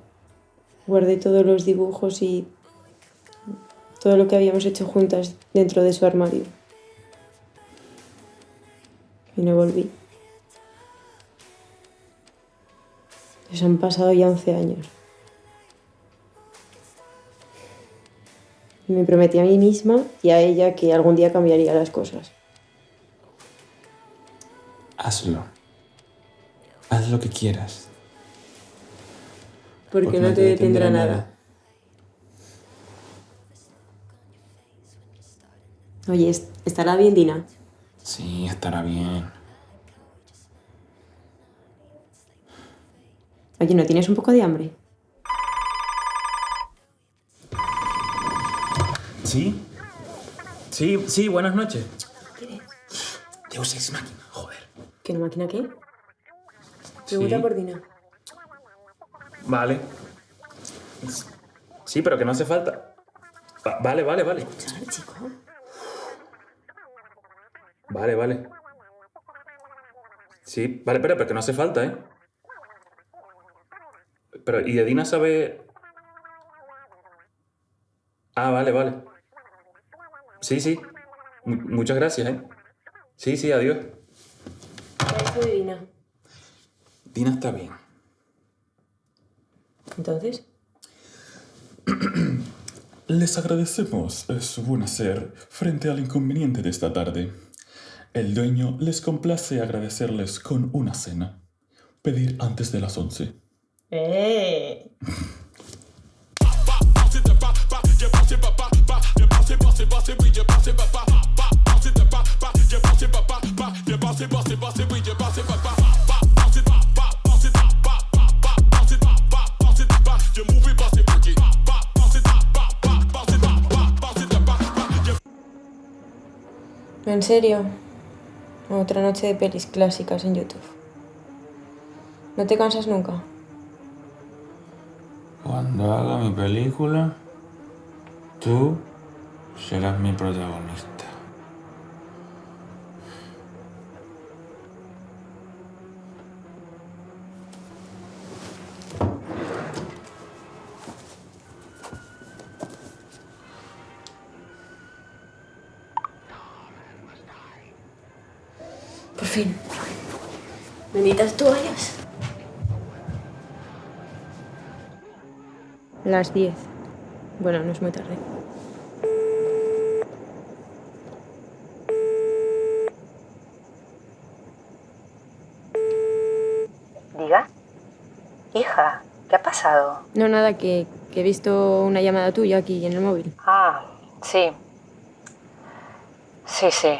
guardé todos los dibujos y todo lo que habíamos hecho juntas dentro de su armario. Y no volví. Pues han pasado ya 11 años. Y me prometí a mí misma y a ella que algún día cambiaría las cosas. Hazlo. Haz lo que quieras. Porque no te detendrá nada. Oye, ¿estará bien, Dina? Sí, estará bien. Oye, ¿no tienes un poco de hambre? ¿Sí? Sí, buenas noches. Deus Ex Machina, joder. ¿Qué no máquina qué? Pregunta por Dina. Vale. Sí, pero que no hace falta. Vale. Escuchar, chico. Vale. Sí, vale, pero que no hace falta, ¿eh? Pero, ¿y de Dina sabe...? Ah, vale. Sí. Muchas gracias, ¿eh? Sí, adiós. ¿Qué ha hecho de Dina? Dina está bien. ¿Entonces? Les agradecemos su buen hacer frente al inconveniente de esta tarde. El dueño les complace agradecerles con una cena. Pedir antes de las 11. ¿En serio? Otra noche de pelis clásicas en YouTube. ¿No te cansas nunca? Cuando haga mi película, tú serás mi protagonista. fin. Benditas toallas. Las 10. Bueno, no es muy tarde. Diga. Hija, ¿qué ha pasado? No, nada, que he visto una llamada tuya aquí en el móvil. Ah, sí. Sí, sí.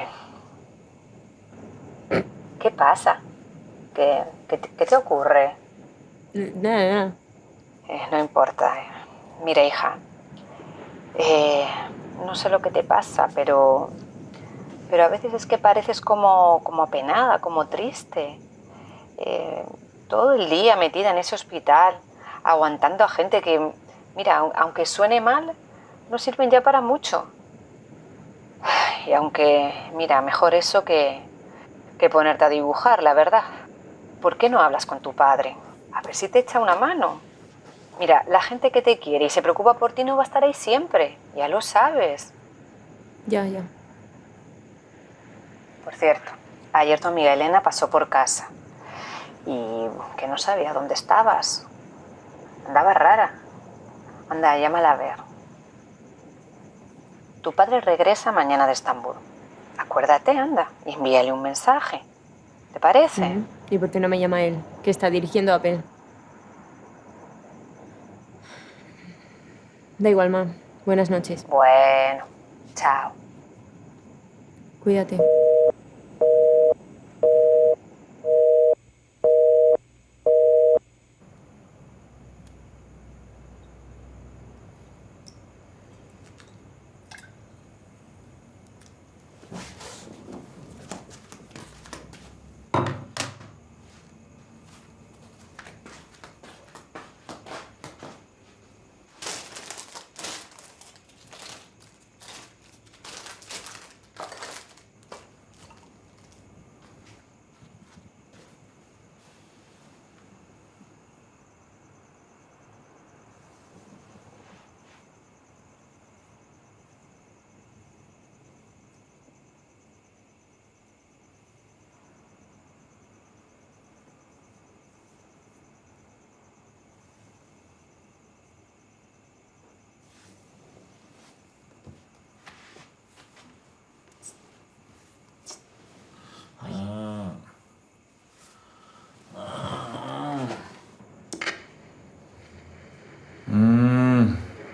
¿Qué pasa? ¿Qué te ocurre? Nada. No importa. Mira, hija. No sé lo que te pasa, pero a veces es que pareces como apenada, como triste. Todo el día metida en ese hospital, aguantando a gente que, mira, aunque suene mal, no sirven ya para mucho. Y aunque, mira, mejor eso que ponerte a dibujar, la verdad. ¿Por qué no hablas con tu padre? A ver si te echa una mano. Mira, la gente que te quiere y se preocupa por ti no va a estar ahí siempre. Ya lo sabes. Ya. Por cierto, ayer tu amiga Elena pasó por casa y que no sabía dónde estabas. Andaba rara. Anda, llámala a ver. Tu padre regresa mañana de Estambul. Acuérdate, anda, y envíale un mensaje. ¿Te parece? ¿Y por qué no me llama él? Que está dirigiendo Apple. Da igual, ma. Buenas noches. Bueno, chao. Cuídate.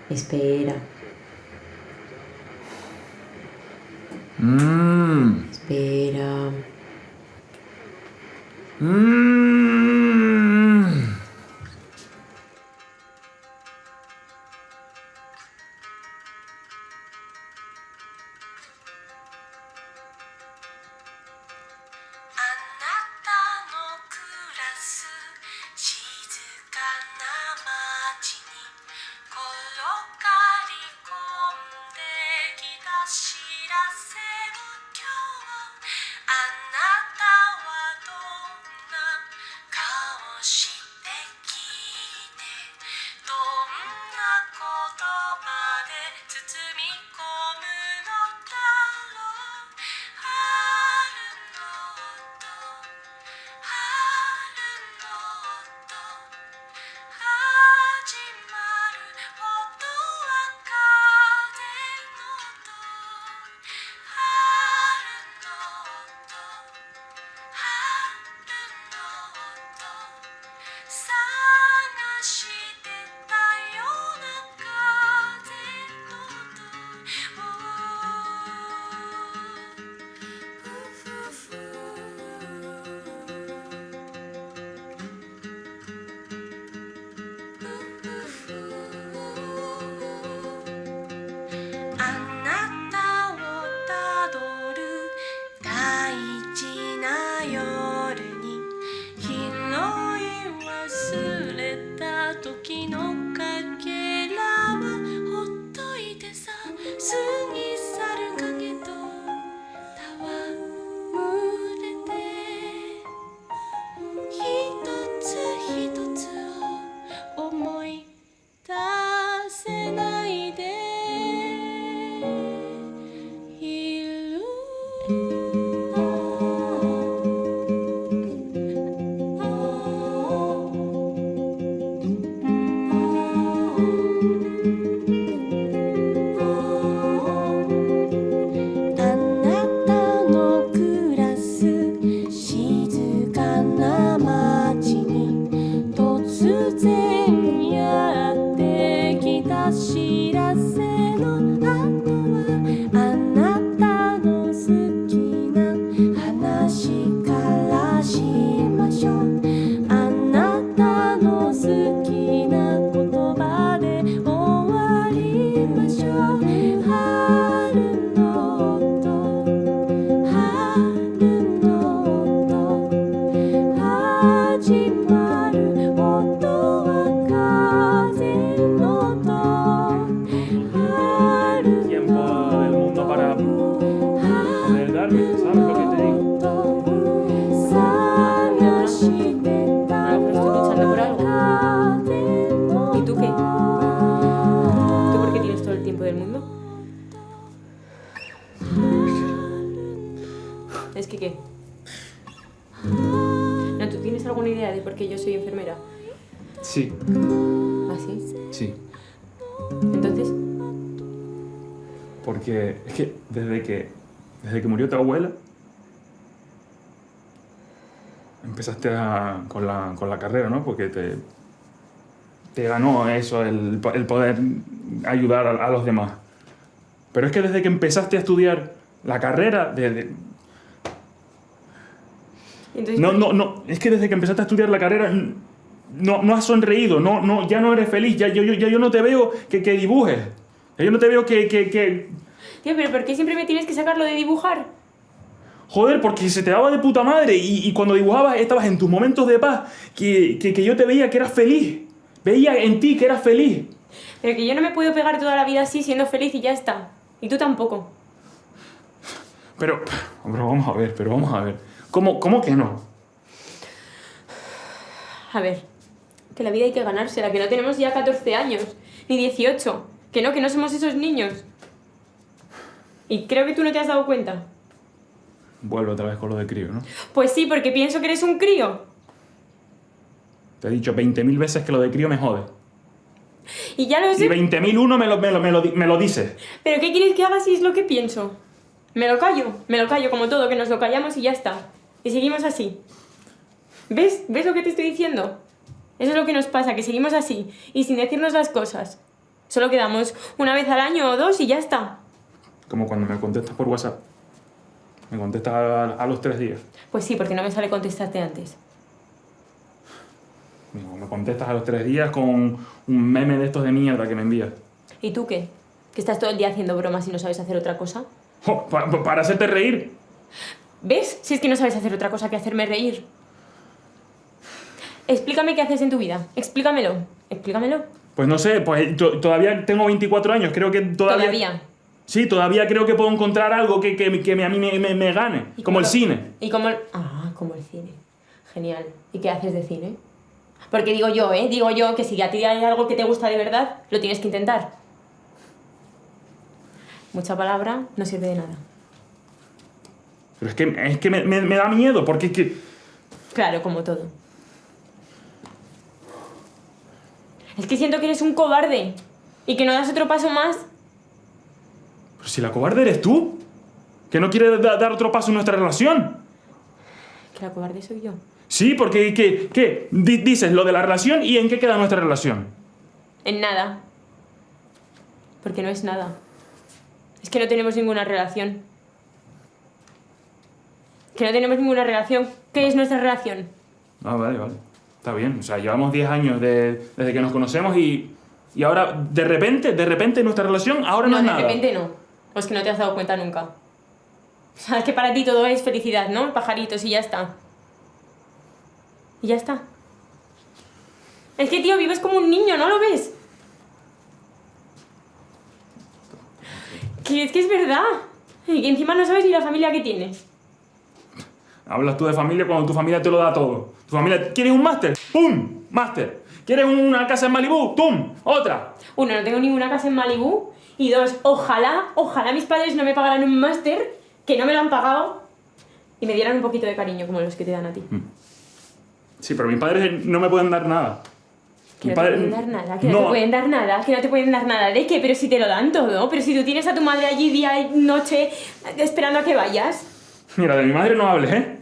Espera. Espera. tienes alguna idea de por qué yo soy enfermera? Sí. ¿Ah, sí? Sí. Entonces, Porque es que desde que murió tu abuela, empezaste con la carrera, ¿no? Porque te ganó eso, el poder ayudar a los demás. Pero es que desde que empezaste a estudiar la carrera, entonces no, es que desde que empezaste a estudiar la carrera no has sonreído, ya no eres feliz, ya yo no te veo que dibujes, ya yo no te veo que... Tío, pero ¿por qué siempre me tienes que sacar lo de dibujar? Joder, porque se te daba de puta madre y cuando dibujabas estabas en tus momentos de paz, que yo te veía que eras feliz, veía en ti que eras feliz. Pero que yo no me puedo pegar toda la vida así siendo feliz y ya está. Y tú tampoco. Pero vamos a ver. ¿Cómo que no? A ver, que la vida hay que ganársela, que no tenemos ya 14 años, ni 18. Que no somos esos niños. Y creo que tú no te has dado cuenta. Vuelvo otra vez con lo de crío, ¿no? Pues sí, porque pienso que eres un crío. Te he dicho 20.000 veces que lo de crío me jode. Y ya lo sé. Y 20.001 me lo dices. ¿Pero qué quieres que haga si es lo que pienso? Me lo callo como todo, que nos lo callamos y ya está. Y seguimos así. ¿Ves? ¿Ves lo que te estoy diciendo? Eso es lo que nos pasa, que seguimos así y sin decirnos las cosas. Solo quedamos una vez al año o dos y ya está. Como cuando me contestas por WhatsApp. Me contestas a los 3 días. Pues sí, porque no me sale contestarte antes. Me contestas a los 3 días con un meme de estos de mierda que me envías. ¿Y tú qué? ¿Que estás todo el día haciendo bromas y no sabes hacer otra cosa? Oh, para hacerte reír. ¿Ves? Si es que no sabes hacer otra cosa que hacerme reír. Explícame qué haces en tu vida. Explícamelo. Pues no sé, pues todavía tengo 24 años. Creo que todavía... Sí, todavía creo que puedo encontrar algo que a mí me gane. Como el cine. Como el cine. Genial. ¿Y qué haces de cine? Porque digo yo que si a ti hay algo que te gusta de verdad, lo tienes que intentar. Mucha palabra no sirve de nada. Pero es que me da miedo, porque es que... Claro, como todo. Es que siento que eres un cobarde y que no das otro paso más. Pero si la cobarde eres tú, que no quieres dar otro paso en nuestra relación. Que la cobarde soy yo. Sí, porque ¿qué? Dices lo de la relación y ¿en qué queda nuestra relación? En nada. Porque no es nada. Es que no tenemos ninguna relación. Que no tenemos ninguna relación. ¿Qué es nuestra relación? Ah, vale. Está bien. O sea, llevamos 10 años desde que nos conocemos y ahora, de repente, nuestra relación ahora no es nada. No, de repente no. Pues que no te has dado cuenta nunca. O sea, es que para ti todo es felicidad, ¿no? Pajaritos y ya está. Y ya está. Es que, tío, vives como un niño, ¿no lo ves? Que es verdad. Y que encima no sabes ni la familia que tienes. Hablas tú de familia cuando tu familia te lo da todo. Tu familia... ¿Quieres un máster? ¡Pum! ¡Máster! ¿Quieres una casa en Malibú? ¡Pum! ¡Otra! 1, no tengo ninguna casa en Malibú. Y 2, ojalá mis padres no me pagaran un máster, que no me lo han pagado, y me dieran un poquito de cariño como los que te dan a ti. Sí, pero mis padres no me pueden dar nada. Que no te pueden dar nada, que no te pueden dar nada, que no te pueden dar nada. ¿De qué? Pero si te lo dan todo. Pero si tú tienes a tu madre allí día y noche esperando a que vayas. Mira, de mi madre no hables, ¿eh?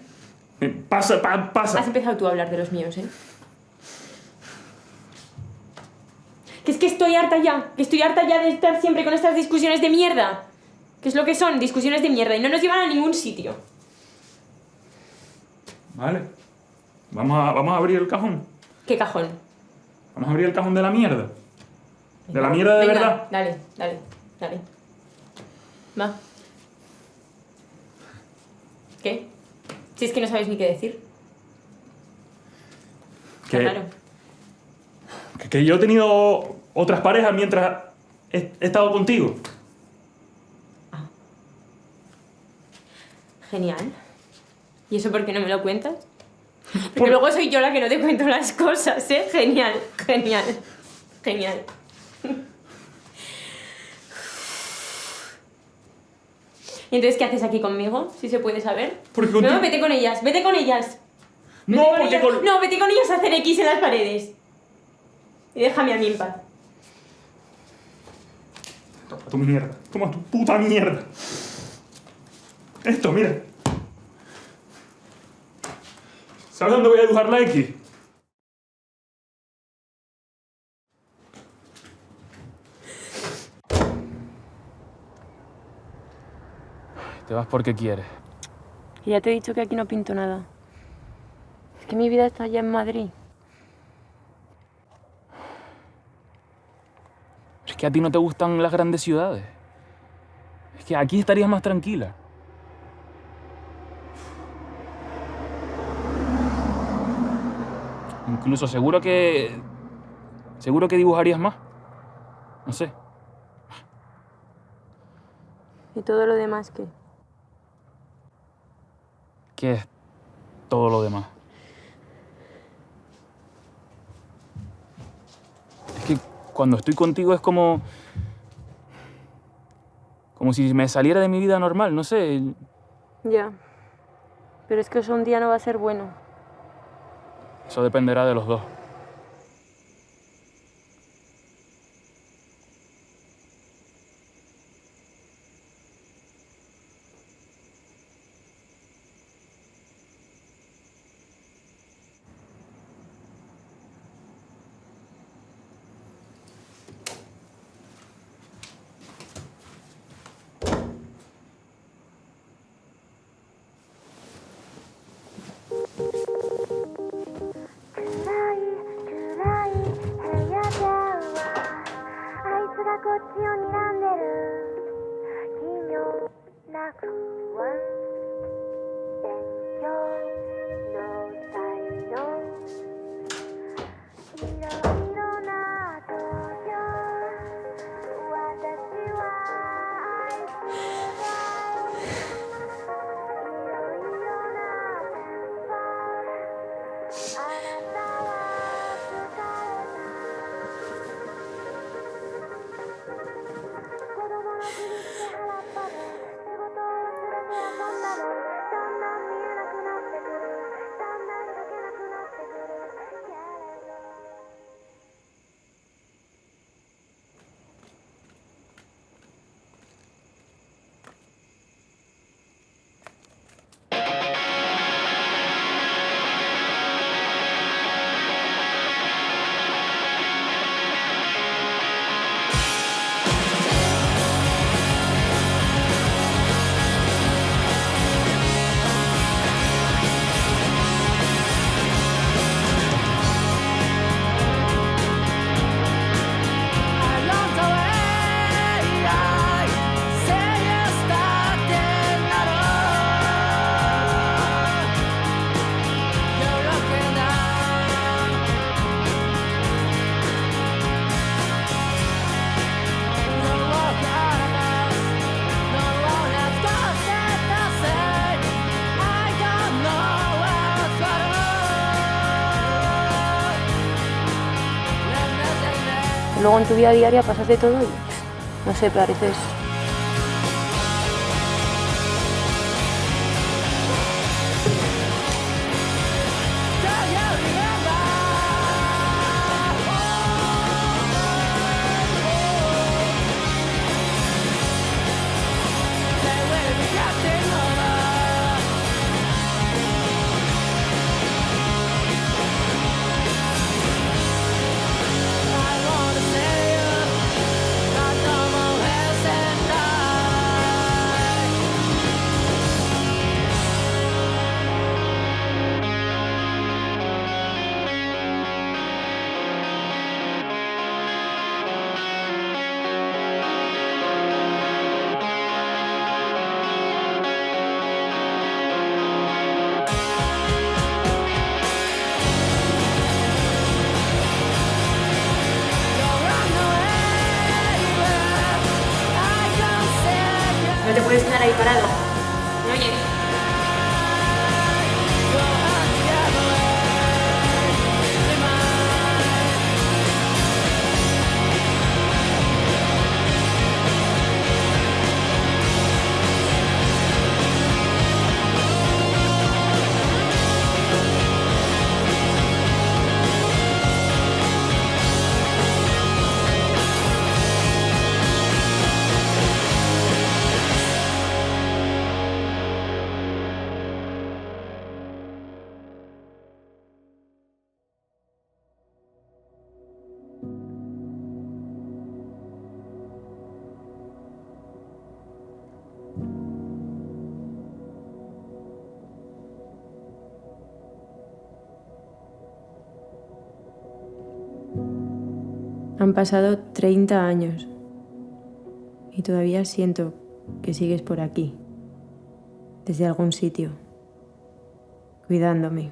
Pasa. Has empezado tú a hablar de los míos, ¿eh? Que es que estoy harta ya. Que estoy harta ya de estar siempre con estas discusiones de mierda. ¿Qué es lo que son? Discusiones de mierda. Y no nos llevan a ningún sitio. Vale. Vamos a abrir el cajón. ¿Qué cajón? Vamos a abrir el cajón de la mierda. De la mierda de verdad. Dale. Va. ¿Qué? Si es que no sabéis ni qué decir. Claro. Que yo he tenido otras parejas mientras he estado contigo. Genial. ¿Y eso por qué no me lo cuentas? Porque luego soy yo la que no te cuento las cosas, ¿eh? Genial. ¿Y entonces qué haces aquí conmigo? Si se puede saber. Porque contigo... No, vete con ellas. No, vete con ellos a hacer X en las paredes. Y déjame a mí en paz. Toma tu mierda. Toma tu puta mierda. Esto, mira. ¿Sabes dónde voy a dibujar la X? Te vas porque quieres. Y ya te he dicho que aquí no pinto nada. Es que mi vida está allá en Madrid. Es que a ti no te gustan las grandes ciudades. Es que aquí estarías más tranquila. Incluso seguro que dibujarías más. No sé. ¿Y todo lo demás qué? ¿Qué es todo lo demás? Es que cuando estoy contigo es como si me saliera de mi vida normal, no sé. Ya. Pero es que eso un día no va a ser bueno. Eso dependerá de los dos. Luego en tu vida diaria pasas de todo y, no sé, pareces... I wanna say you, but no more else. Han pasado 30 años y todavía siento que sigues por aquí, desde algún sitio, cuidándome.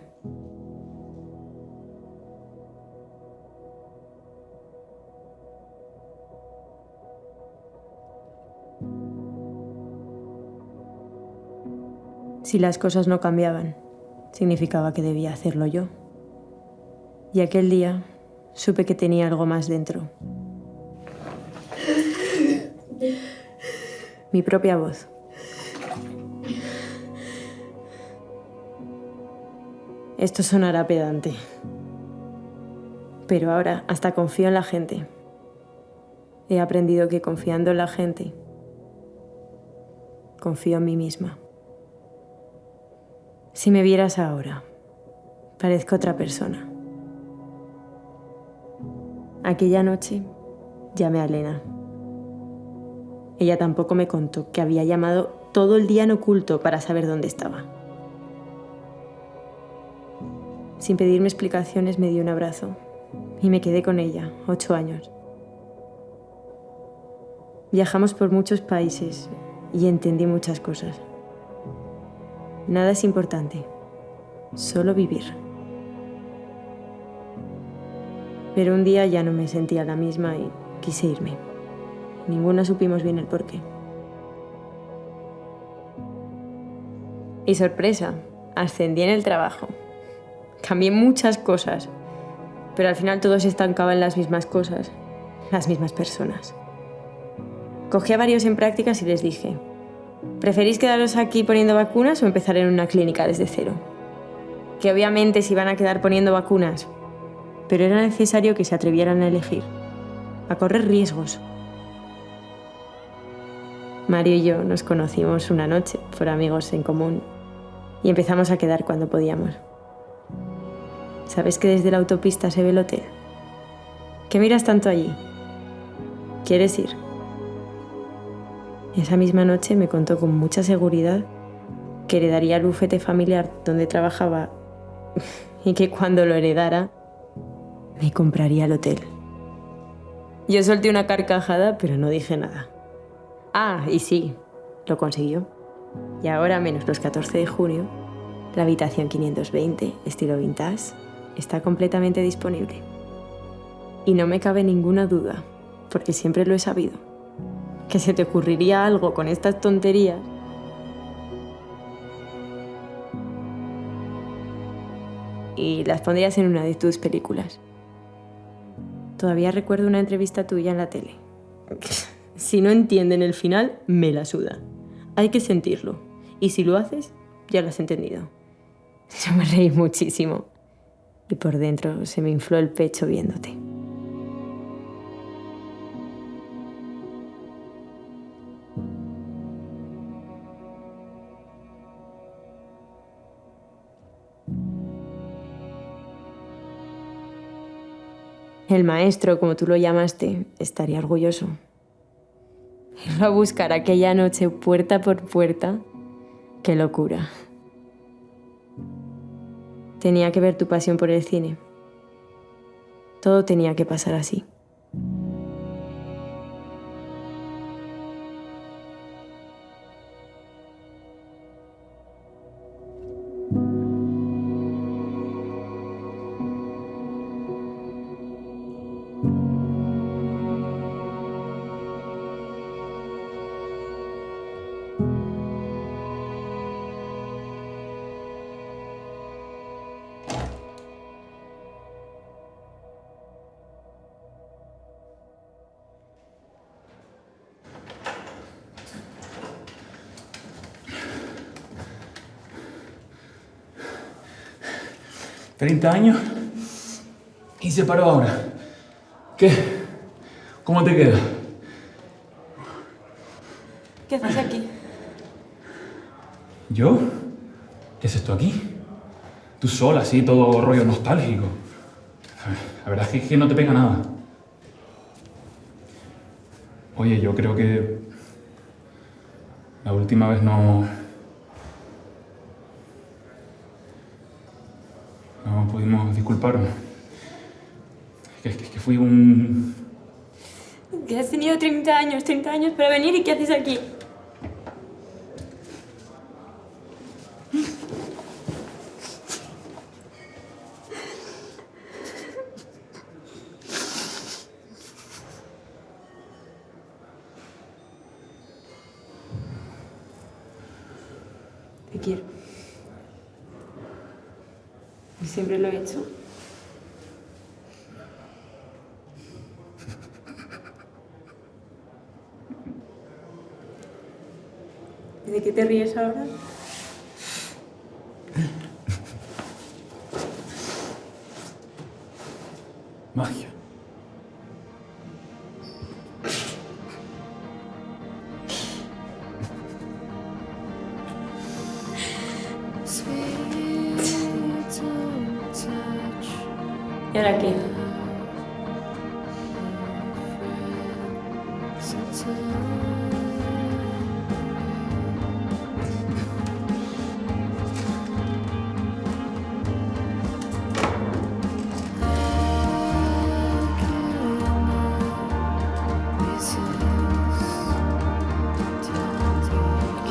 Si las cosas no cambiaban, significaba que debía hacerlo yo. Y aquel día supe que tenía algo más dentro. Mi propia voz. Esto sonará pedante, pero ahora hasta confío en la gente. He aprendido que confiando en la gente, confío en mí misma. Si me vieras ahora, parezco otra persona. Aquella noche llamé a Elena. Ella tampoco me contó que había llamado todo el día en oculto para saber dónde estaba. Sin pedirme explicaciones me dio un abrazo y me quedé con ella 8 años. Viajamos por muchos países y entendí muchas cosas. Nada es importante, solo vivir. Pero un día ya no me sentía la misma y quise irme. Ninguna supimos bien el porqué. Y sorpresa, ascendí en el trabajo. Cambié muchas cosas, pero al final todo se estancaba en las mismas cosas, las mismas personas. Cogí a varios en prácticas y les dije: ¿preferís quedaros aquí poniendo vacunas o empezar en una clínica desde cero? Que obviamente se iban a quedar poniendo vacunas, pero era necesario que se atrevieran a elegir, a correr riesgos. Mario y yo nos conocimos una noche por amigos en común y empezamos a quedar cuando podíamos. ¿Sabes que desde la autopista se ve el hotel? ¿Qué miras tanto allí? ¿Quieres ir? Esa misma noche me contó con mucha seguridad que heredaría el bufete familiar donde trabajaba y que cuando lo heredara me compraría el hotel. Yo solté una carcajada, pero no dije nada. Ah, y sí, lo consiguió. Y ahora, menos los 14 de junio, la habitación 520, estilo vintage, está completamente disponible. Y no me cabe ninguna duda, porque siempre lo he sabido, que se te ocurriría algo con estas tonterías. Y las pondrías en una de tus películas. Todavía recuerdo una entrevista tuya en la tele. Si no entienden el final, me la suda. Hay que sentirlo. Y si lo haces, ya lo has entendido. Yo me reí muchísimo. Y por dentro se me infló el pecho viéndote. El maestro, como tú lo llamaste, estaría orgulloso. Irlo a buscar aquella noche puerta por puerta, qué locura. Tenía que ver tu pasión por el cine. Todo tenía que pasar así. ¿30 años? Y se paró ahora. ¿Qué? ¿Cómo te queda? ¿Qué haces aquí? ¿Yo? ¿Qué es esto aquí? Tú sola, así, todo rollo nostálgico. La verdad es que no te pega nada. Oye, yo creo que la última vez no pudimos disculparnos. Es que fui un Que has tenido 30 años para venir y ¿qué haces aquí? Te quiero. Y siempre lo he hecho. ¿Y de qué te ríes ahora? Magia. ¿Y ahora qué?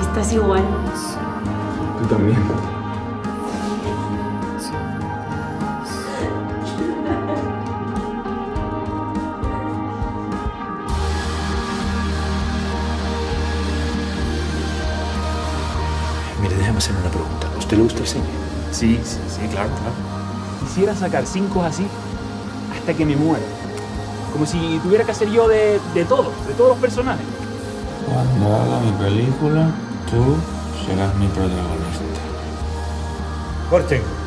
Estás igual. Tú también. Mire, déjame hacer una pregunta. ¿A usted le gusta el cine? Sí, claro. Quisiera sacar 5 así hasta que me muera. Como si tuviera que hacer yo de todos los personajes. Cuando haga mi película, tú serás mi protagonista. Corten.